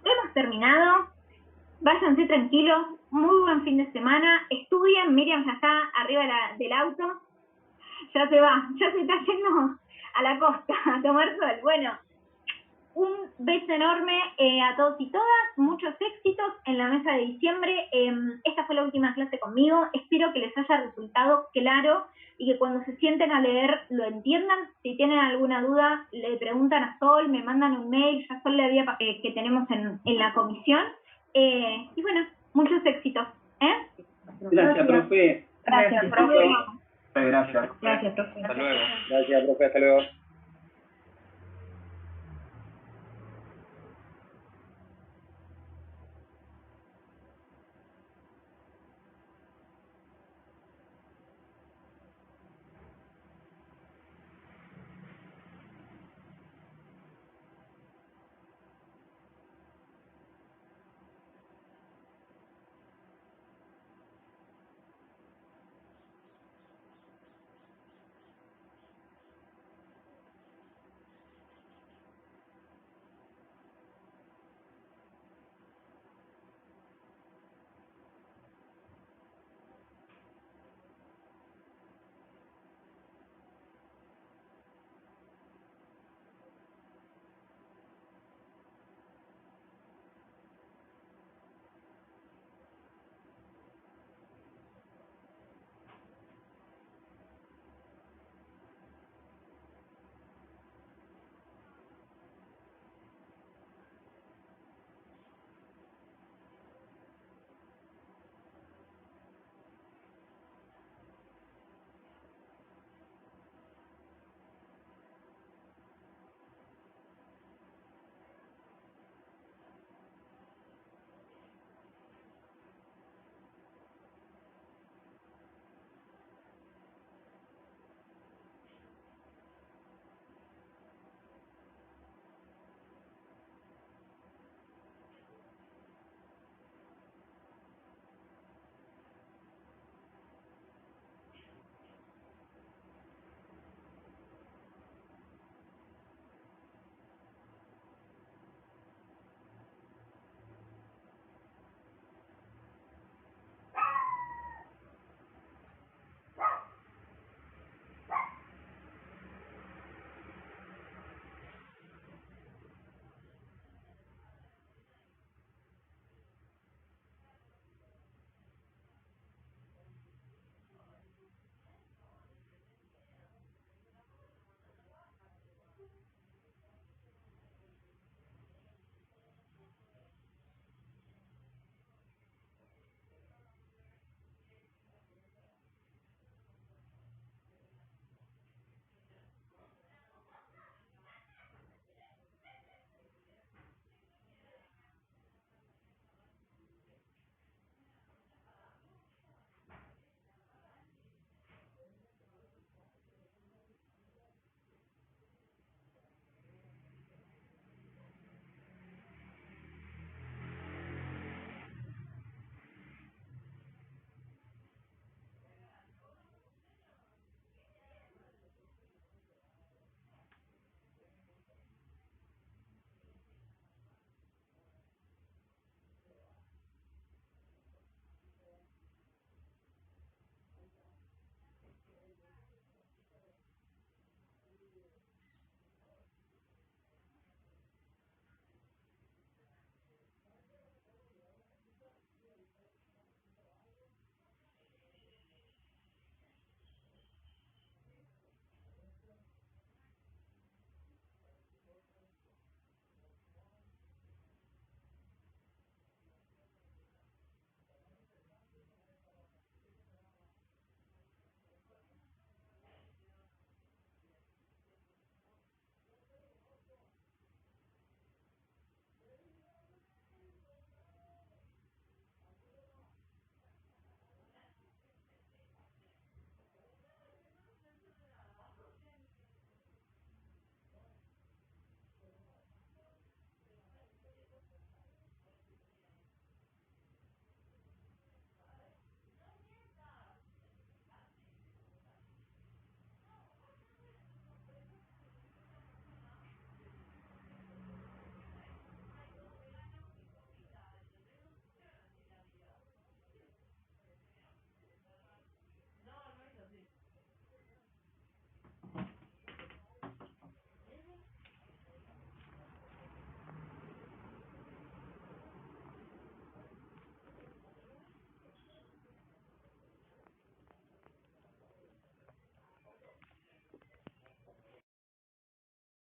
hemos terminado. Váyanse tranquilos, muy buen fin de semana. Estudien, Miriam ya está arriba del auto. Ya se está yendo a la costa a tomar sol. Bueno, un beso enorme a todos y todas, muchos éxitos en la mesa de diciembre. Esta fue la última clase conmigo, espero que les haya resultado claro y que cuando se sienten a leer lo entiendan. Si tienen alguna duda, le preguntan a Sol, me mandan un mail, ya Sol le había que tenemos en la comisión. Y bueno, muchos éxitos. Gracias, profe. Gracias, profe. Gracias. Gracias, profe. Hasta luego. Gracias, profe. Hasta luego.